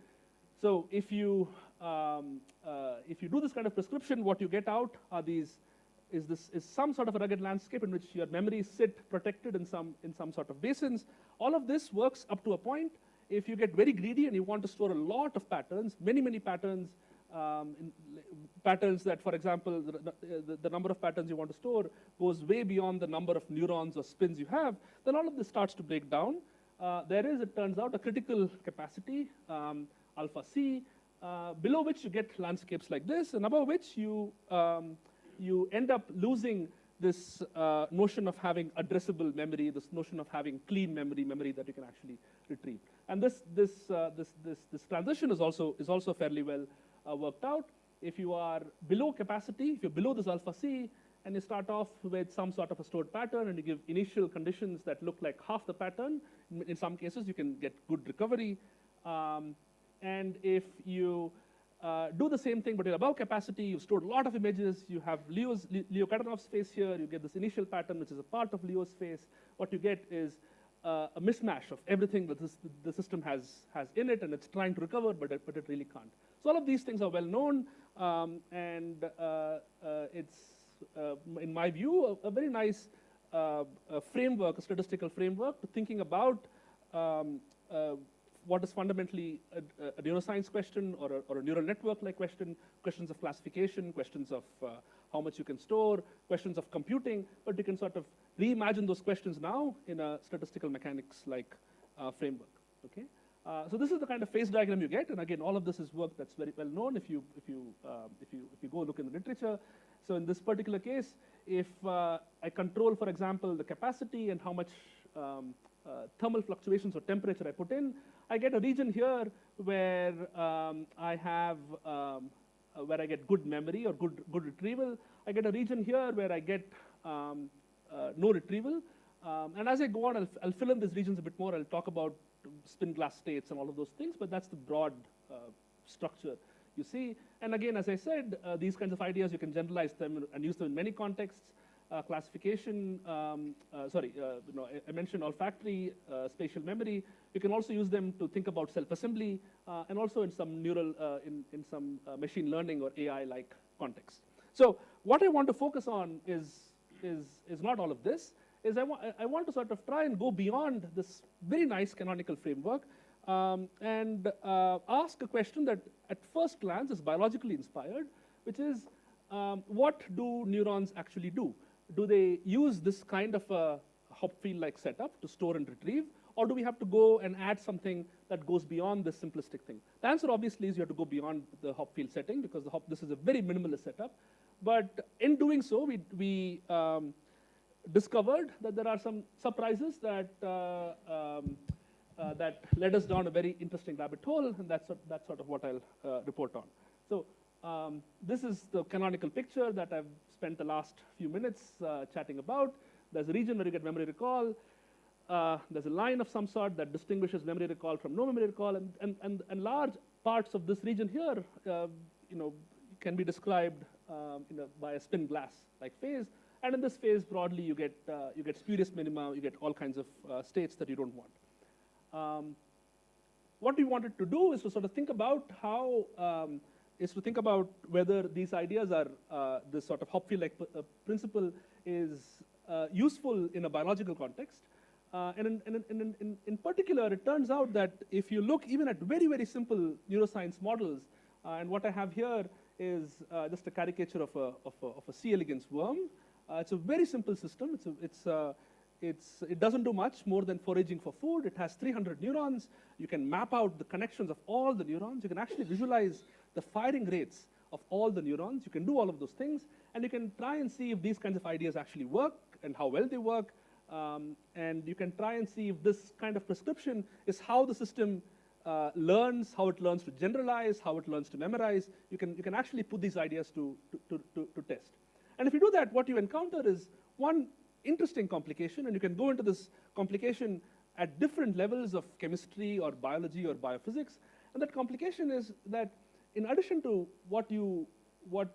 S13: so if you do this kind of prescription, what you get out are is some sort of a rugged landscape in which your memories sit protected in some sort of basins. All of this works up to a point. If you get very greedy and you want to store a lot of patterns, many patterns, patterns that, for example, the number of patterns you want to store goes way beyond the number of neurons or spins you have, then all of this starts to break down. There is, it turns out, a critical capacity, alpha C, below which you get landscapes like this, and above which you end up losing this notion of having addressable memory, this notion of having clean memory that you can actually retrieve. And this transition is also fairly well worked out. If you are below capacity, if you're below this alpha C, and you start off with some sort of a stored pattern, and you give initial conditions that look like half the pattern, in some cases you can get good recovery. And if you do the same thing, but you're above capacity, you've stored a lot of images, you have Leo Katanov's face here, you get this initial pattern, which is a part of Leo's face. What you get is a mismatch of everything that the system has in it, and it's trying to recover, but it really can't. So all of these things are well known, and it's, in my view, a very nice framework, a statistical framework to thinking about what is fundamentally a neuroscience question or a neural network-like question, questions of classification, questions of how much you can store, questions of computing, but you can sort of reimagine those questions now in a statistical mechanics-like framework. Okay, so this is the kind of phase diagram you get, and again, all of this is work that's very well known if you go look in the literature. So in this particular case, if I control, for example, the capacity and how much thermal fluctuations or temperature I put in, I get a region here where I have where I get good memory or good retrieval. I get a region here where I get no retrieval. And as I go on, I'll fill in these regions a bit more. I'll talk about spin glass states and all of those things, but that's the broad structure you see. And again, as I said, these kinds of ideas, you can generalize them and use them in many contexts. Classification, I mentioned olfactory, spatial memory. You can also use them to think about self-assembly, and also in some neural, in some machine learning or AI-like contexts. So what I want to focus on is not all of this. I want to sort of try and go beyond this very nice canonical framework and ask a question that at first glance is biologically inspired, which is what do neurons actually do? Do they use this kind of a Hopfield-like setup to store and retrieve, or do we have to go and add something that goes beyond this simplistic thing? The answer obviously is you have to go beyond the Hopfield setting, because this is a very minimalist setup. But in doing so, we discovered that there are some surprises that that led us down a very interesting rabbit hole, and that's sort of what I'll report on. So this is the canonical picture that I've spent the last few minutes chatting about. There's a region where you get memory recall. There's a line of some sort that distinguishes memory recall from no memory recall, and large parts of this region here, can be described by a spin glass-like phase. And in this phase, broadly, you get spurious minima, you get all kinds of states that you don't want. What we wanted to do is to sort of think about whether these ideas are, this sort of Hopfield-like principle is useful in a biological context. And in particular, it turns out that if you look even at very, very simple neuroscience models, and what I have here is just a caricature of a C. elegans worm. It's a very simple system. It doesn't do much more than foraging for food. It has 300 neurons. You can map out the connections of all the neurons. You can actually visualize the firing rates of all the neurons. You can do all of those things, and you can try and see if these kinds of ideas actually work and how well they work. And you can try and see if this kind of prescription is how the system learns, how it learns to generalize, how it learns to memorize. You can actually put these ideas to test. And if you do that, what you encounter is one interesting complication, and you can go into this complication at different levels of chemistry or biology or biophysics. And that complication is that in addition to what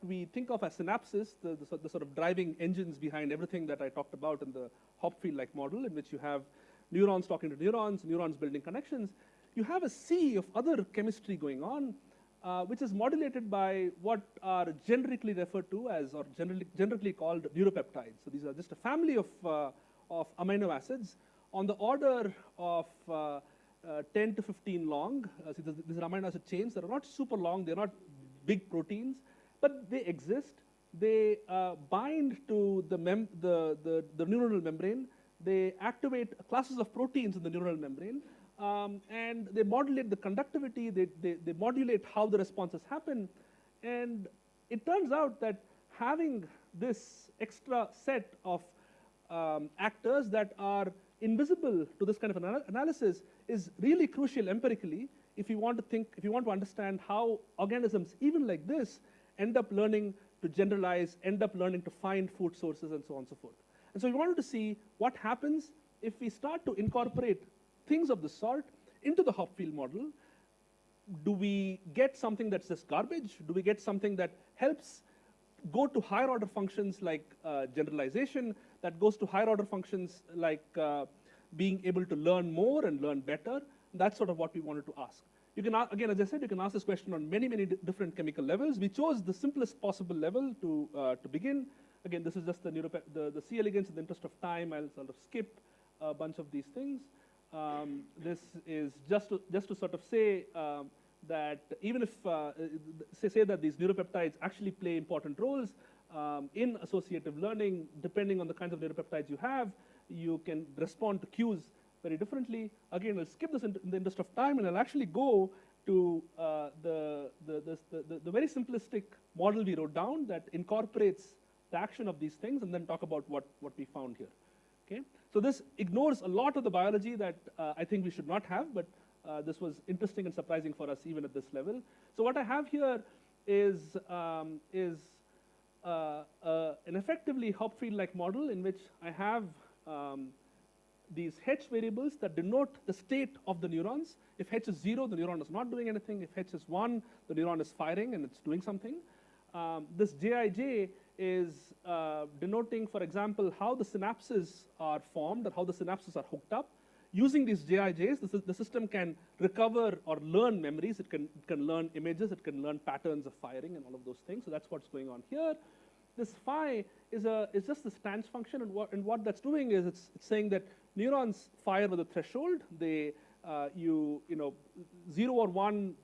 S13: we think of as synapses, the sort of driving engines behind everything that I talked about in the Hopfield-like model, in which you have neurons talking to neurons, neurons building connections, you have a sea of other chemistry going on, which is modulated by what are generically referred to as, or generally called neuropeptides. So these are just a family of amino acids on the order of 10 to 15 long. So these are amino acid chains that are not super long, they're not big proteins, but they exist. They bind to the neuronal membrane. They activate classes of proteins in the neuronal membrane, and they modulate the conductivity, they modulate how the responses happen. And it turns out that having this extra set of actors that are invisible to this kind of analysis is really crucial empirically if you want to understand how organisms, even like this, end up learning to generalize, end up learning to find food sources, and so on and so forth. And so we wanted to see what happens if we start to incorporate things of this sort into the Hopfield model. Do we get something that's just garbage? Do we get something that helps go to higher order functions like generalization, that goes to higher order functions like being able to learn more and learn better? That's sort of what we wanted to ask. You can, again, as I said, you can ask this question on many, many different chemical levels. We chose the simplest possible level to begin. Again, this is just the C elegans. In the interest of time, I'll sort of skip a bunch of these things. This is just to sort of say that even if, say that these neuropeptides actually play important roles in associative learning, depending on the kinds of neuropeptides you have, you can respond to cues very differently. Again, I'll skip this in the interest of time, and I'll actually go to the very simplistic model we wrote down that incorporates the action of these things, and then talk about what we found here. Okay? So this ignores a lot of the biology that I think we should not have, but this was interesting and surprising for us even at this level. So what I have here is an effectively Hopfield-like model in which I have these H variables that denote the state of the neurons. If H is 0, the neuron is not doing anything. If H is 1, the neuron is firing and it's doing something. This Jij is denoting, for example, how the synapses are formed or how the synapses are hooked up. Using these Jijs, the system can recover or learn memories. It can learn images. It can learn patterns of firing and all of those things. So that's what's going on here. This phi is just the stance function, and what that's doing is it's saying that neurons fire with a threshold. They 0 or 1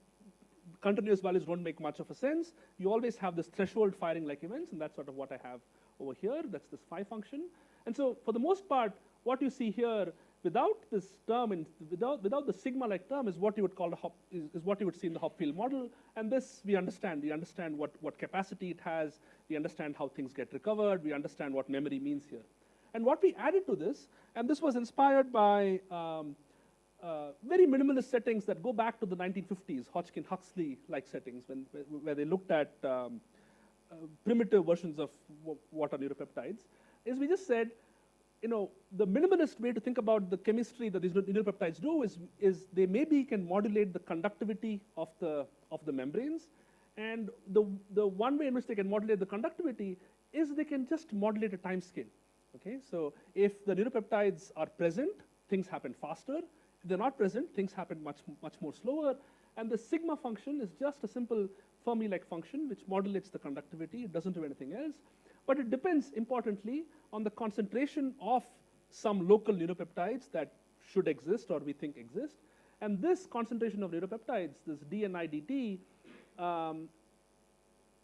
S13: continuous values don't make much of a sense. You always have this threshold firing like events, and that's sort of what I have over here. That's this phi function. And so for the most part, what you see here without this term and without the sigma-like term is what you would call is what you would see in the Hopfield model. And this we understand. We understand what capacity it has. We understand how things get recovered. We understand what memory means here. And what we added to this, and this was inspired by very minimalist settings that go back to the 1950s, Hodgkin-Huxley-like settings, where they looked at primitive versions of what are neuropeptides, is we just said, the minimalist way to think about the chemistry that these neuropeptides do is they maybe can modulate the conductivity of the membranes, and the one way in which they can modulate the conductivity is they can just modulate a time scale. Okay, so if the neuropeptides are present, things happen faster. If they're not present, things happen much more slower. And the sigma function is just a simple Fermi-like function which modulates the conductivity. It doesn't do anything else. But it depends, importantly, on the concentration of some local neuropeptides that should exist or we think exist. And this concentration of neuropeptides, this DNIDT,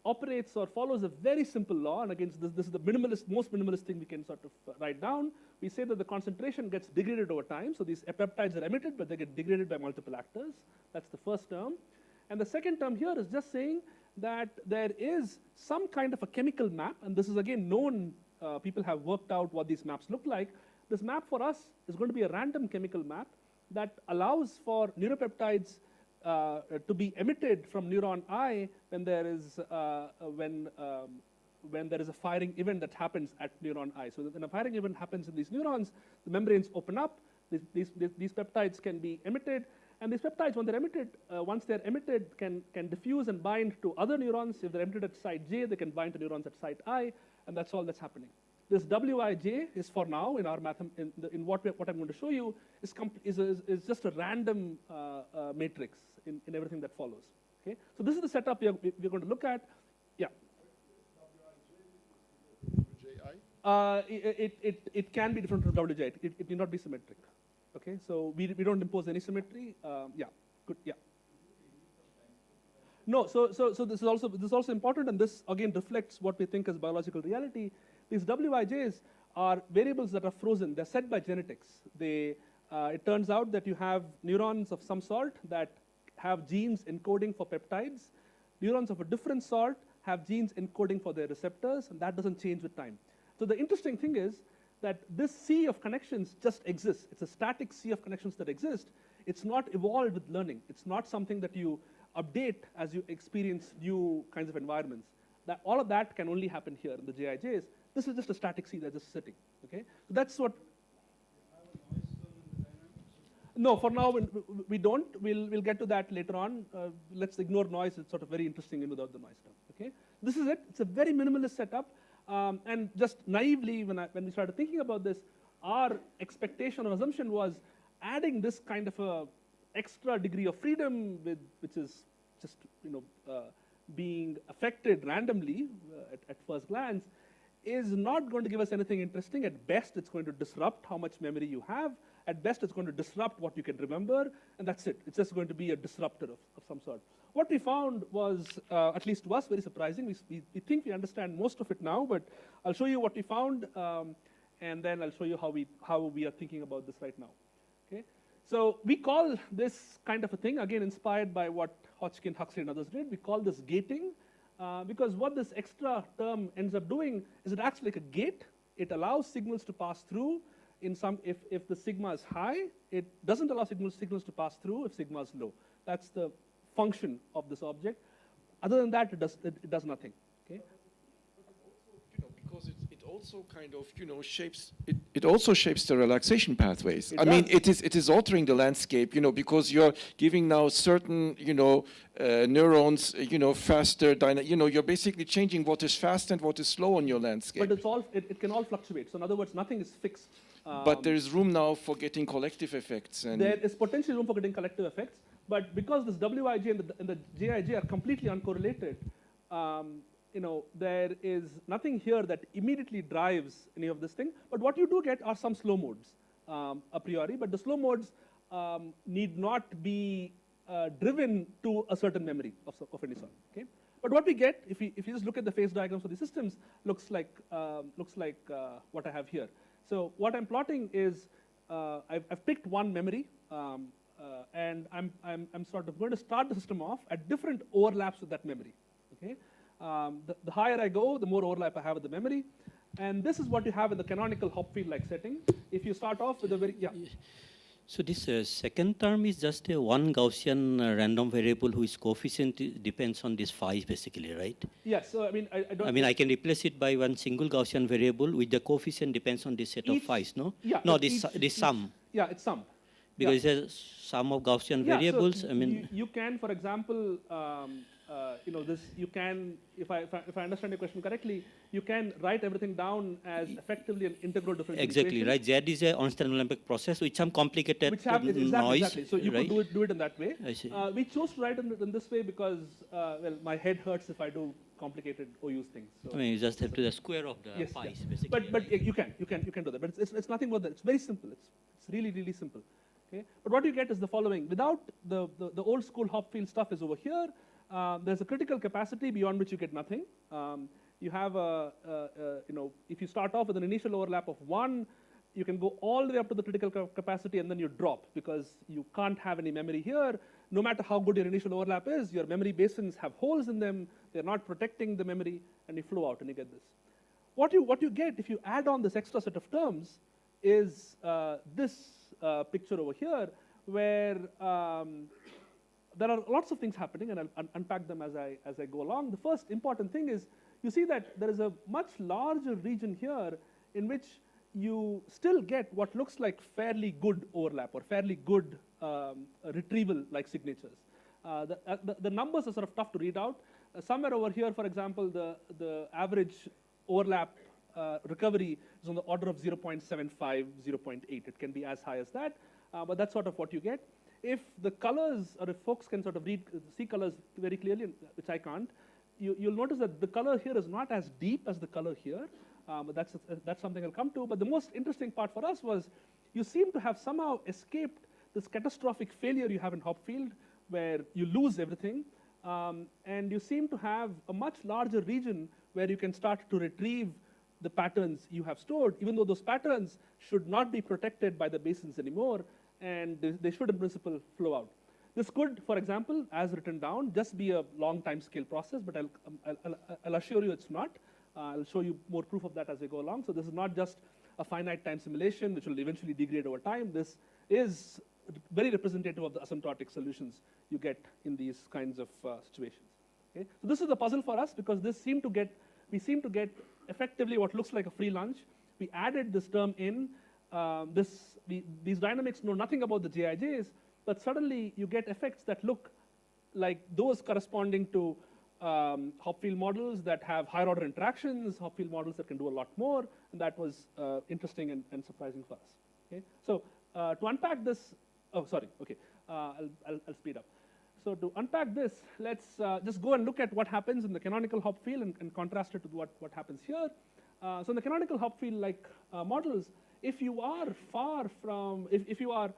S13: operates or follows a very simple law. And again, this is the most minimalist thing we can sort of write down. We say that the concentration gets degraded over time. So these peptides are emitted, but they get degraded by multiple actors. That's the first term. And the second term here is just saying that there is some kind of a chemical map, and this is again known, people have worked out what these maps look like. This map for us is going to be a random chemical map that allows for neuropeptides to be emitted from neuron I when there is when there is a firing event that happens at neuron I. So when a firing event happens in these neurons, the membranes open up. These peptides can be emitted, and these peptides, when they're emitted, once they're emitted, can diffuse and bind to other neurons. If they're emitted at site J, they can bind to neurons at site I, and that's all that's happening. This Wij is for now in our in what I'm going to show you is just a random matrix in everything that follows. Okay, so this is the setup we're going to look at. Yeah. It can be different from Wij. It need not be symmetric. Okay, so we don't impose any symmetry. Yeah, good. Yeah. No, so this is also important, and this again reflects what we think as biological reality. These Wijs are variables that are frozen. They're set by genetics. It turns out that you have neurons of some sort that have genes encoding for peptides. Neurons of a different sort have genes encoding for their receptors, and that doesn't change with time. So the interesting thing is that this sea of connections just exists. It's a static sea of connections that exist. It's not evolved with learning. It's not something that you update as you experience new kinds of environments. All of that can only happen here in the JIJs. This is just a static sea that's just sitting. Okay, so that's what. No, for now we don't. We'll get to that later on. Let's ignore noise. It's sort of very interesting without the noise stuff. Okay, this is it. It's a very minimalist setup. And just naively, when we started thinking about this, our expectation or assumption was adding this kind of a extra degree of freedom, which is just being affected randomly at first glance, is not going to give us anything interesting. At best, it's going to disrupt how much memory you have. At best, it's going to disrupt what you can remember, and that's it. It's just going to be a disruptor of some sort. What we found was, at least to us, very surprising. We think we understand most of it now, but I'll show you what we found, and then I'll show you how we are thinking about this right now. Okay? So we call this kind of a thing, again, inspired by what Hodgkin, Huxley, and others did. We call this gating, because what this extra term ends up doing is it acts like a gate. It allows signals to pass through. If the sigma is high, it doesn't allow signals to pass through if sigma is low. That's the function of this object. Other than that, it does nothing. Okay.
S9: Because it also kind of shapes it also shapes the relaxation pathways. I mean, it is altering the landscape, because you're giving now certain neurons faster you're basically changing what is fast and what is slow on your landscape.
S13: But it can all fluctuate. So in other words, nothing is fixed.
S9: But there is room now for getting collective effects. And
S13: there is potentially room for getting collective effects, but because this Wij and the Jij are completely uncorrelated, there is nothing here that immediately drives any of this thing. But what you do get are some slow modes a priori, but the slow modes need not be driven to a certain memory of any sort. Okay? But what we get, if you just look at the phase diagrams for these systems, looks like what I have here. So what I'm plotting is I've picked one memory, and I'm sort of going to start the system off at different overlaps with that memory. Okay, the higher I go, the more overlap I have with the memory, and this is what you have in the canonical Hopfield-like setting. If you start off with a
S14: So this second term is just a one Gaussian random variable whose coefficient depends on this phi, basically, right?
S13: Yes. So I mean,
S14: I can replace it by one single Gaussian variable with the coefficient depends on this set of phis, no?
S13: Yeah.
S14: No, this sum.
S13: Yeah, it's sum.
S14: Because it's a sum of Gaussian variables.
S13: So you can, for example, this. You can, if I understand your question correctly, you can write everything down as effectively an integral differential
S14: Exactly,
S13: equation.
S14: right. Z is an Einstein Olympic process with some complicated noise.
S13: Exactly. So you
S14: right?
S13: could do it in that way.
S14: I see.
S13: We chose to write it in this way because, my head hurts if I do complicated OU's things. So
S14: you just have to the square of the phis, basically.
S13: But you can do that. But it's nothing more than it's very simple. It's really, really simple. Okay. But what you get is the following. Without the old school Hopfield stuff is over here. There's a critical capacity beyond which you get nothing. You have if you start off with an initial overlap of 1, you can go all the way up to the critical capacity and then you drop because you can't have any memory here. No matter how good your initial overlap is, your memory basins have holes in them. They're not protecting the memory, and you flow out and you get this. What you get if you add on this extra set of terms is this picture over here, where there are lots of things happening, and I'll unpack them as I go along. The first important thing is you see that there is a much larger region here in which you still get what looks like fairly good overlap or fairly good retrieval-like signatures. The numbers are sort of tough to read out. Somewhere over here, for example, the average overlap recovery is on the order of 0.75, 0.8. It can be as high as that, but that's sort of what you get. If the colors, or if folks can sort of see colors very clearly, which I can't, you'll notice that the color here is not as deep as the color here, but that's something I'll come to. But the most interesting part for us was you seem to have somehow escaped this catastrophic failure you have in Hopfield, where you lose everything, and you seem to have a much larger region where you can start to retrieve the patterns you have stored, even though those patterns should not be protected by the basins anymore, and they should in principle flow out. This could, for example, as written down, just be a long time scale process, but I'll assure you it's not. I'll show you more proof of that as we go along. So this is not just a finite time simulation which will eventually degrade over time. This is very representative of the asymptotic solutions you get in these kinds of situations. Okay? So this is the puzzle for us, because we seem to get effectively what looks like a free lunch. We added this term in. These dynamics know nothing about the JIJs, but suddenly you get effects that look like those corresponding to Hopfield models that have higher order interactions, Hopfield models that can do a lot more, and that was interesting and surprising for us. Okay? So to unpack this, I'll speed up. So to unpack this, let's just go and look at what happens in the canonical Hopfield and contrast it with what happens here. So in the canonical Hopfield-like models, if you are if you are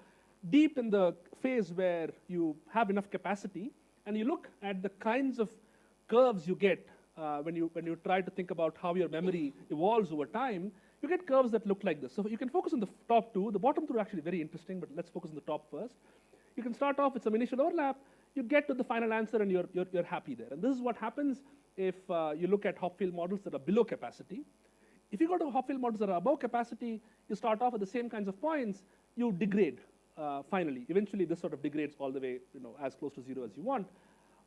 S13: deep in the phase where you have enough capacity, and you look at the kinds of curves you get when you try to think about how your memory evolves over time, you get curves that look like this. So you can focus on the top two. The bottom two are actually very interesting, but let's focus on the top first. You can start off with some initial overlap. You get to the final answer, and you're happy there. And this is what happens if you look at Hopfield models that are below capacity. If you go to Hopfield models that are above capacity, you start off at the same kinds of points. You degrade finally. Eventually, this sort of degrades all the way, as close to zero as you want.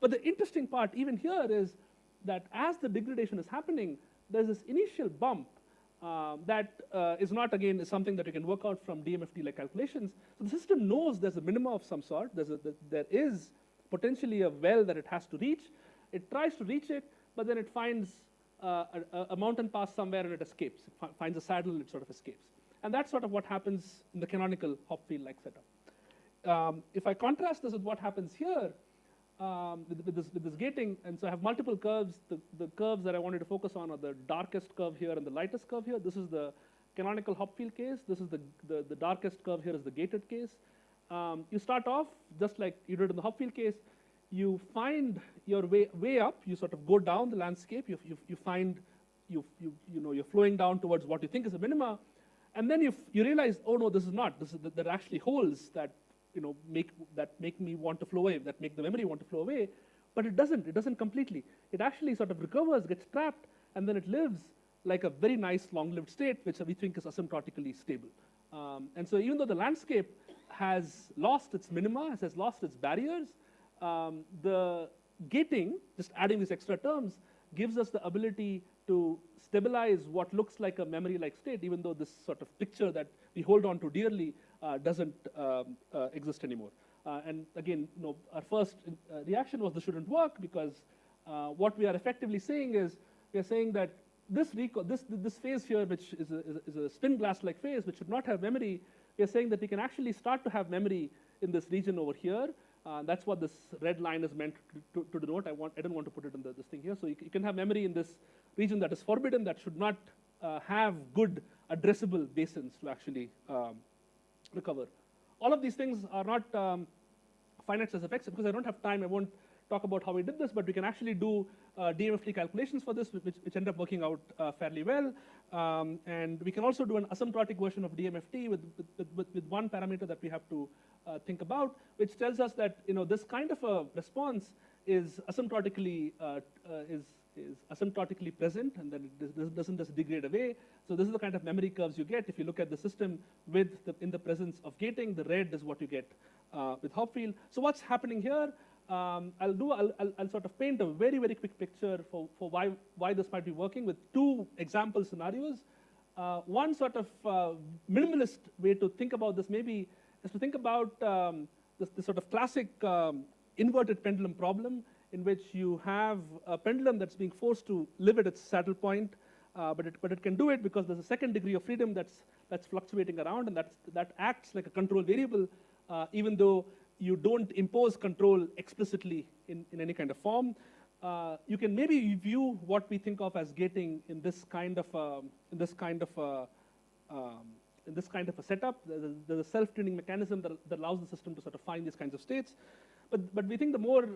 S13: But the interesting part, even here, is that as the degradation is happening, there's this initial bump that is not, again, is something that you can work out from DMFT-like calculations. So the system knows there's a minima of some sort. There is potentially a well that it has to reach. It tries to reach it, but then it finds a mountain pass somewhere and it escapes. It finds a saddle, it sort of escapes. And that's sort of what happens in the canonical Hopfield-like setup. If I contrast this with what happens here, with this gating, and so I have multiple curves. The curves that I wanted to focus on are the darkest curve here and the lightest curve here. This is the canonical Hopfield case. This is the darkest curve here is the gated case. You start off just like you did in the Hopfield case. You find your way up. You sort of go down the landscape. You find you're flowing down towards what you think is a minima, and then you realize, oh no, this is not. There are actually holes that make me want to flow away, that make the memory want to flow away, but it doesn't. It doesn't completely. It actually sort of recovers, gets trapped, and then it lives like a very nice long-lived state, which we think is asymptotically stable. And so even though the landscape has lost its minima, has lost its barriers, the gating, just adding these extra terms, gives us the ability to stabilize what looks like a memory-like state, even though this sort of picture that we hold on to dearly doesn't exist anymore. And again, our first reaction was this shouldn't work, because what we are effectively saying is, we are saying that this phase here, which is a spin glass-like phase, which should not have memory, we are saying that we can actually start to have memory in this region over here. That's what this red line is meant to denote. I don't want to put it in this thing here. So you can have memory in this region that is forbidden, that should not have good addressable basins to actually recover. All of these things are not finite stress effects. Because I don't have time, I won't talk about how we did this, but we can actually do DMFT calculations for this, which end up working out fairly well. And we can also do an asymptotic version of DMFT with one parameter that we have to think about, which tells us that this kind of a response is asymptotically present, and then it doesn't just degrade away. So this is the kind of memory curves you get if you look at the system in the presence of gating. The red is what you get with Hopfield. So what's happening here? I'll sort of paint a very, very quick picture for why this might be working with two example scenarios. One sort of minimalist way to think about this maybe is to think about this sort of classic inverted pendulum problem in which you have a pendulum that's being forced to live at its saddle point, but it can do it because there's a second degree of freedom that's fluctuating around, and that acts like a control variable, even though you don't impose control explicitly in any kind of form. You can maybe view what we think of as gating in this kind of a setup. There's a self-tuning mechanism that allows the system to sort of find these kinds of states. But we think the more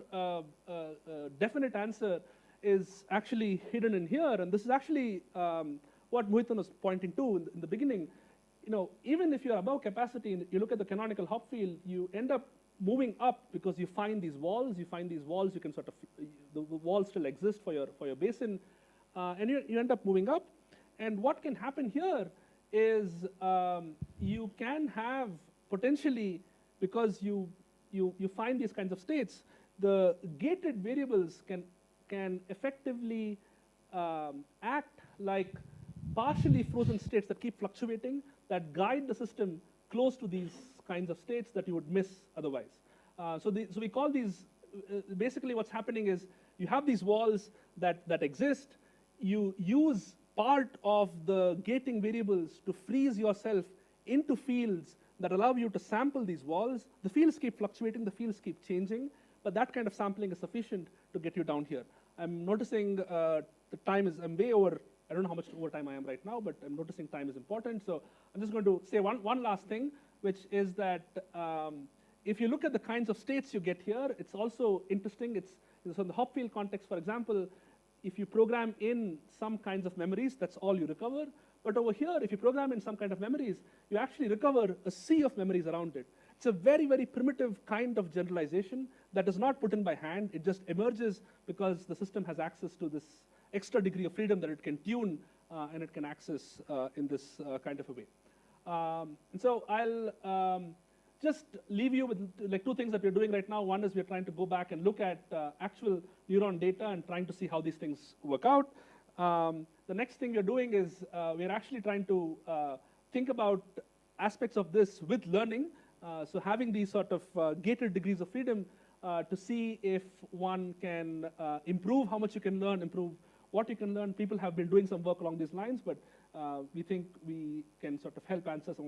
S13: definite answer is actually hidden in here, and this is actually what Mohithan was pointing to in the beginning. Even if you're above capacity and you look at the canonical hop field, you end up moving up because you find these walls. You can sort of, the walls still exist for your basin, and you end up moving up. And what can happen here is you can have potentially, because you find these kinds of states, the gated variables can effectively act like partially frozen states that keep fluctuating, that guide the system close to these kinds of states that you would miss otherwise. So we call these, basically what's happening is you have these walls that exist, you use part of the gating variables to freeze yourself into fields that allow you to sample these walls. The fields keep fluctuating, the fields keep changing, but that kind of sampling is sufficient to get you down here. I'm noticing the time is, I'm way over, I don't know how much over time I am right now, but I'm noticing time is important. So I'm just going to say one last thing, which is that if you look at the kinds of states you get here, it's also interesting. It's in the hop field context, for example, if you program in some kinds of memories, that's all you recover. But over here, if you program in some kind of memories, you actually recover a sea of memories around it. It's a very, very primitive kind of generalization that is not put in by hand. It just emerges because the system has access to this extra degree of freedom that it can tune and it can access in this kind of a way. And so I'll just leave you with like two things that we're doing right now. One is we're trying to go back and look at actual neuron data and trying to see how these things work out. The next thing we're doing is we're actually trying to think about aspects of this with learning. So having these sort of gated degrees of freedom to see if one can improve how much you can learn, improve what you can learn. People have been doing some work along these lines, but we think we can sort of help answer some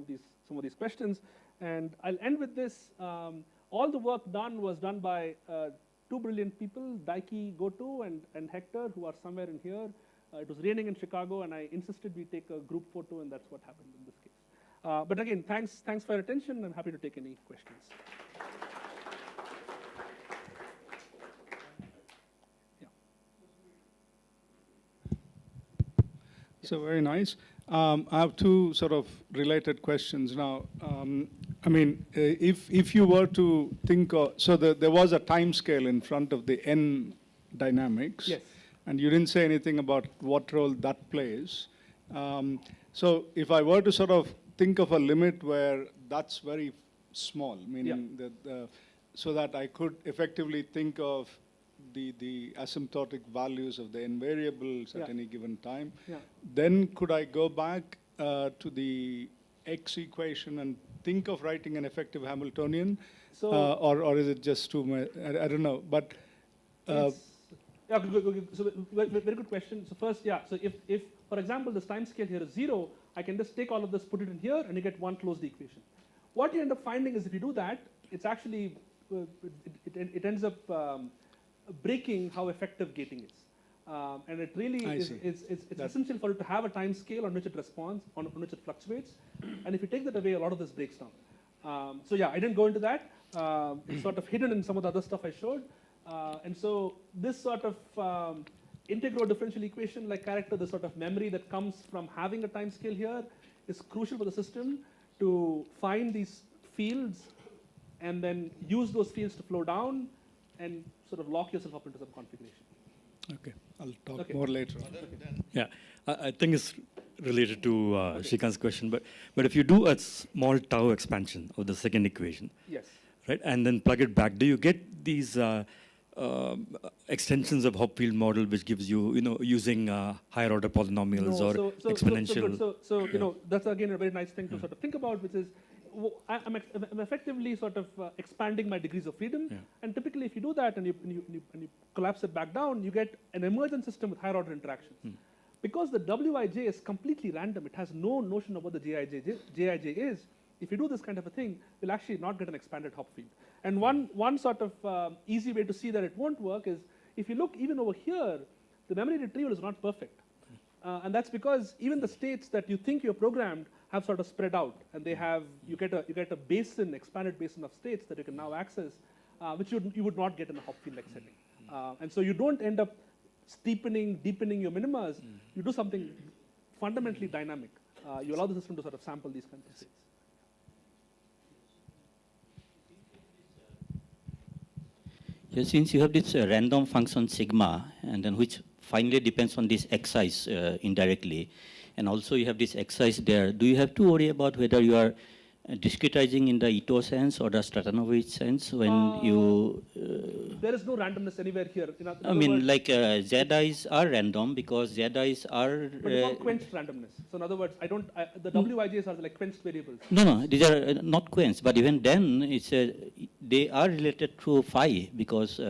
S13: of these questions. And I'll end with this. All the work done was done by two brilliant people, Daiki Goto and Hector, who are somewhere in here. It was raining in Chicago, and I insisted we take a group photo, and that's what happened in this case. But again, thanks for your attention. I'm happy to take any questions.
S12: So very nice. I have two sort of related questions now. I mean, if you were to think of, so there was a time scale in front of the N dynamics.
S13: Yes.
S12: And you didn't say anything about what role that plays. So if I were to sort of think of a limit where that's very small, meaning that so that I could effectively think of the asymptotic values of the N variables at any given time, then could I go back to the X equation and think of writing an effective Hamiltonian? So or is it just too much? I don't know. But
S13: yeah, good. So very good question. So first, so if for example this time scale here is 0, I can just take all of this, put it in here, and you get one closed equation. What you end up finding is if you do that, it's actually it ends up breaking how effective gating is. And it really it's essential for it to have a time scale on which it responds, on which it fluctuates. And if you take that away, a lot of this breaks down. So yeah, I didn't go into that. It's sort of hidden in some of the other stuff I showed. And so this sort of integral differential equation like character, the sort of memory that comes from having a time scale here is crucial for the system to find these fields and then use those fields to flow down and sort of lock yourself up into some configuration.
S12: Okay, I'll talk more later on.
S5: Yeah, I think it's related to Shrikant's question, but if you do a small tau expansion of the second equation,
S13: yes,
S5: right? And then plug it back. Do you get these extensions of Hopfield model, which gives you, using higher order polynomials or exponential?
S13: So that's again a very nice thing to sort of think about, which is I'm effectively sort of expanding my degrees of freedom. And typically, if you do that and you collapse it back down, you get an emergent system with higher order interactions. Because the Wij is completely random, it has no notion of what the Jij is. If you do this kind of a thing, you'll actually not get an expanded Hopfield. And one sort of easy way to see that it won't work is if you look even over here, the memory retrieval is not perfect. And that's because even the states that you think you're programmed have sort of spread out, and you get a basin, expanded basin of states that you can now access, which you would not get in a Hopfield-like setting. And so you don't end up deepening your minimas. You do something fundamentally dynamic. You allow the system to sort of sample these kinds of states.
S14: Yeah, since you have this random function sigma, and then which finally depends on this excise indirectly, and also you have this excise there, do you have to worry about whether you are discretizing in the Ito sense or the Stratanovich sense when you...
S13: there is no randomness anywhere here.
S14: I mean, like ZIs are random because ZIs are...
S13: But it's not quenched randomness. So in other words, the Wijs are like quenched variables.
S14: No, these are not quenched, but even then, they are related to phi because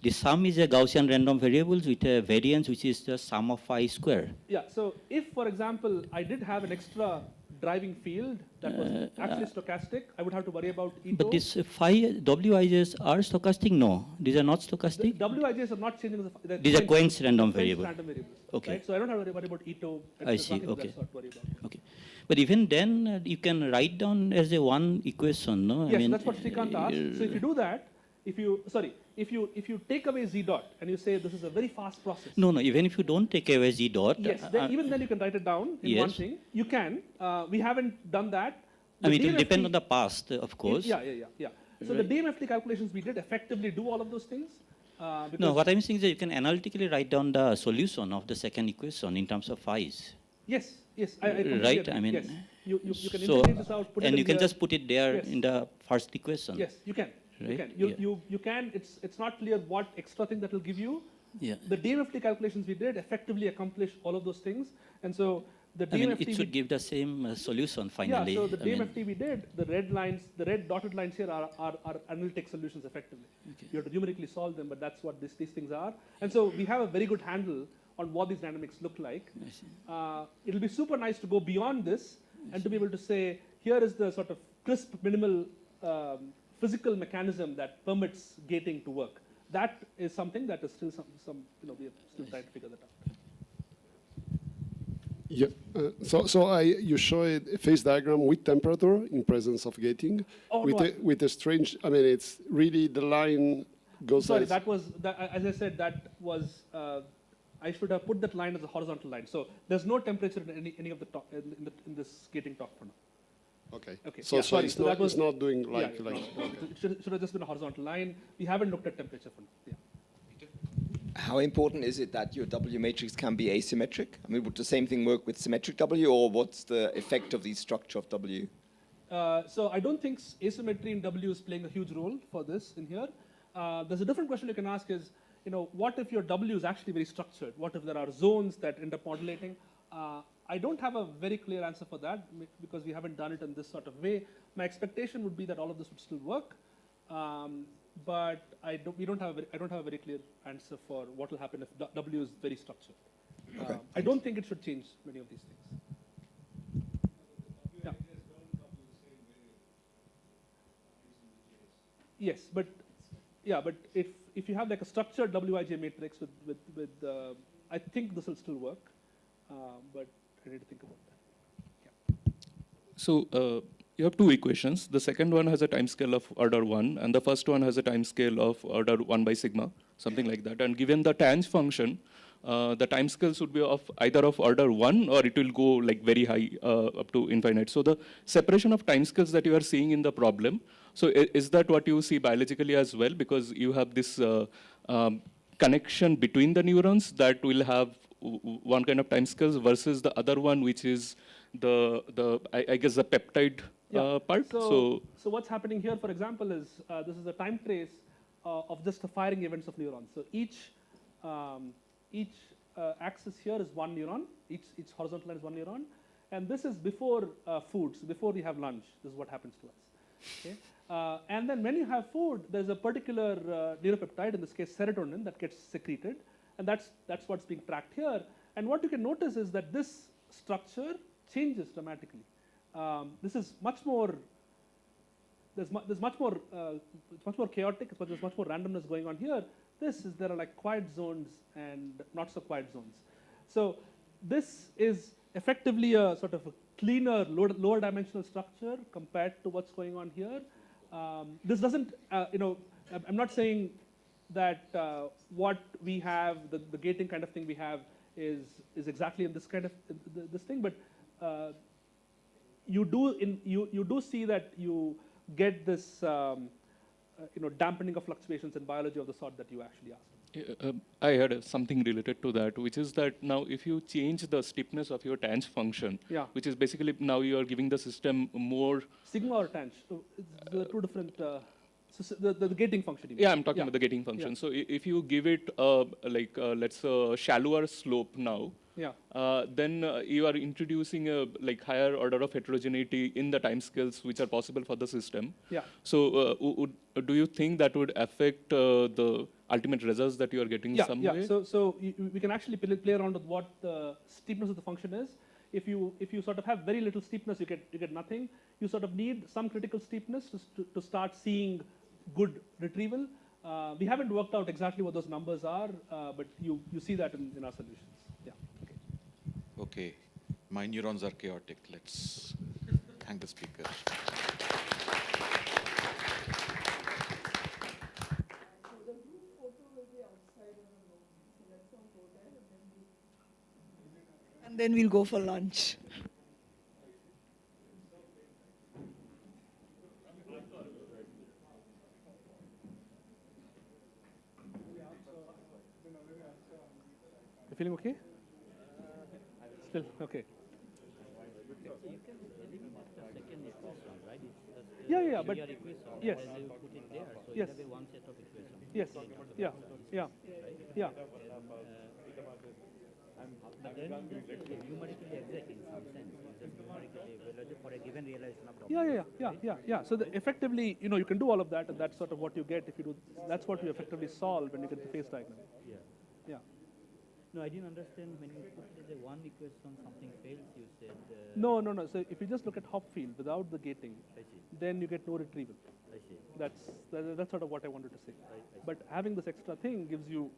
S14: the sum is a Gaussian random variables with a variance which is just sum of phi square.
S13: Yeah, so if, for example, I did have an extra driving field that was actually stochastic, I would have to worry about Ito.
S14: But this phi Wijs are stochastic? No, these are not stochastic.
S13: The Wijs are not changing.
S14: These are quenched random variables. Okay.
S13: Right? So I don't have to worry about Ito.
S14: I see. Okay. Okay. But even then, you can write down as a one equation, no?
S13: Yes, that's what Srikant asked. So if you do that, if you take away Z dot and you say this is a very fast process.
S14: No, even if you don't take away Z dot.
S13: Yes, even then you can write it down in one thing. You can. We haven't done that.
S14: I mean, it will depend on the past, of course.
S13: Yeah. So the DMFT calculations we did effectively do all of those things.
S14: No, what I'm saying is that you can analytically write down the solution of the second equation in terms of phis.
S13: Yes, I
S14: right. I mean,
S13: yes. You can integrate this out, put it in
S14: you can just put it there in the first equation.
S13: Yes, you can.
S14: Right?
S13: You can. It's not clear what extra thing that will give you.
S14: Yeah.
S13: The DMFT calculations we did effectively accomplish all of those things, and so the DMFT
S14: it should give the same solution finally.
S13: Yeah. So the DMFT we did, the red dotted lines here are analytic solutions effectively. Okay. You have to numerically solve them, but that's what these things are. And so we have a very good handle on what these dynamics look like. It'll be super nice to go beyond this and to be able to say, here is the sort of crisp, minimal physical mechanism that permits gating to work. That is something that is still we are still trying to figure that out.
S4: Yeah. You show a phase diagram with temperature in presence of gating with a strange. I mean, it's really the line goes.
S13: Sorry, as I said, that was. I should have put that line as a horizontal line. So there's no temperature in any of the top in this gating talk for now.
S4: Okay.
S13: So
S4: it's not doing like.
S13: Okay. It should have just been a horizontal line. We haven't looked at temperature for now. Yeah.
S15: How important is it that your W matrix can be asymmetric? I mean, would the same thing work with symmetric W, or what's the effect of the structure of W?
S13: So I don't think asymmetry in W is playing a huge role for this in here. There's a different question you can ask is, what if your W is actually very structured? What if there are zones that end up modulating? I don't have a very clear answer for that because we haven't done it in this sort of way. My expectation would be that all of this would still work, but I don't have a very clear answer for what will happen if W is very structured.
S15: Okay.
S13: I don't think it should change many of these things. Yeah. Yes, but if you have like a structured Wij matrix with I think this will still work, but I need to think about that. Yeah.
S11: So you have two equations. The second one has a time scale of order 1, and the first one has a time scale of order 1 by sigma, something like that. And given the tanh function, the time scale should be of either of order 1 or it will go like very high up to infinite. So the separation of time scales that you are seeing in the problem, so is that what you see biologically as well? Because you have this connection between the neurons that will have one kind of time scales versus the other one, which is I guess the peptide part.
S13: So what's happening here, for example, is this is a time trace of just the firing events of neurons. So each axis here is one neuron. Each horizontal line is one neuron, and this is before food. So before we have lunch, this is what happens to us. Okay? And then when you have food, there's a particular neuropeptide, in this case serotonin, that gets secreted, and that's what's being tracked here. And what you can notice is that this structure changes dramatically. This is much more. There's much more. It's much more chaotic. There's much more randomness going on here. There are like quiet zones and not so quiet zones. So this is effectively a sort of a cleaner, lower dimensional structure compared to what's going on here. This doesn't, I'm not saying that what we have, the gating kind of thing we have, is exactly in this kind of this thing, but you do see that you get this dampening of fluctuations in biology of the sort that you actually asked.
S11: I had something related to that, which is that now if you change the stiffness of your tanh function, which is basically now you are giving the system more...
S13: Sigma or tanh? There are two different... the gating function.
S11: Yeah, I'm talking about the gating function. So if you give it let's say shallower slope now, then you are introducing a higher order of heterogeneity in the time scales which are possible for the system. So do you think that would affect the ultimate results that you are getting some way?
S13: So we can actually play around with what the steepness of the function is. If you sort of have very little steepness, you get nothing. You sort of need some critical steepness to start seeing good retrieval. We haven't worked out exactly what those numbers are, but you see that in our solutions. Yeah.
S3: Okay, my neurons are chaotic. Let's thank the speaker.
S16: And then we'll go for lunch.
S13: You feeling okay? Still okay. Yeah, but yes. Yes. Yes. Yeah.
S14: But then numerically exact in some sense, just numerically evaluated for a given realization of problem.
S13: Yeah. So effectively, you can do all of that, and that's sort of what you get if you do. That's what you effectively solve when you get the phase diagram. Yeah.
S14: No, I didn't understand when you put the one equation, something fails. You said.
S13: No. So if you just look at Hopfield without the gating, then you get no retrieval.
S14: I see.
S13: That's sort of what I wanted to say. But having this extra thing gives you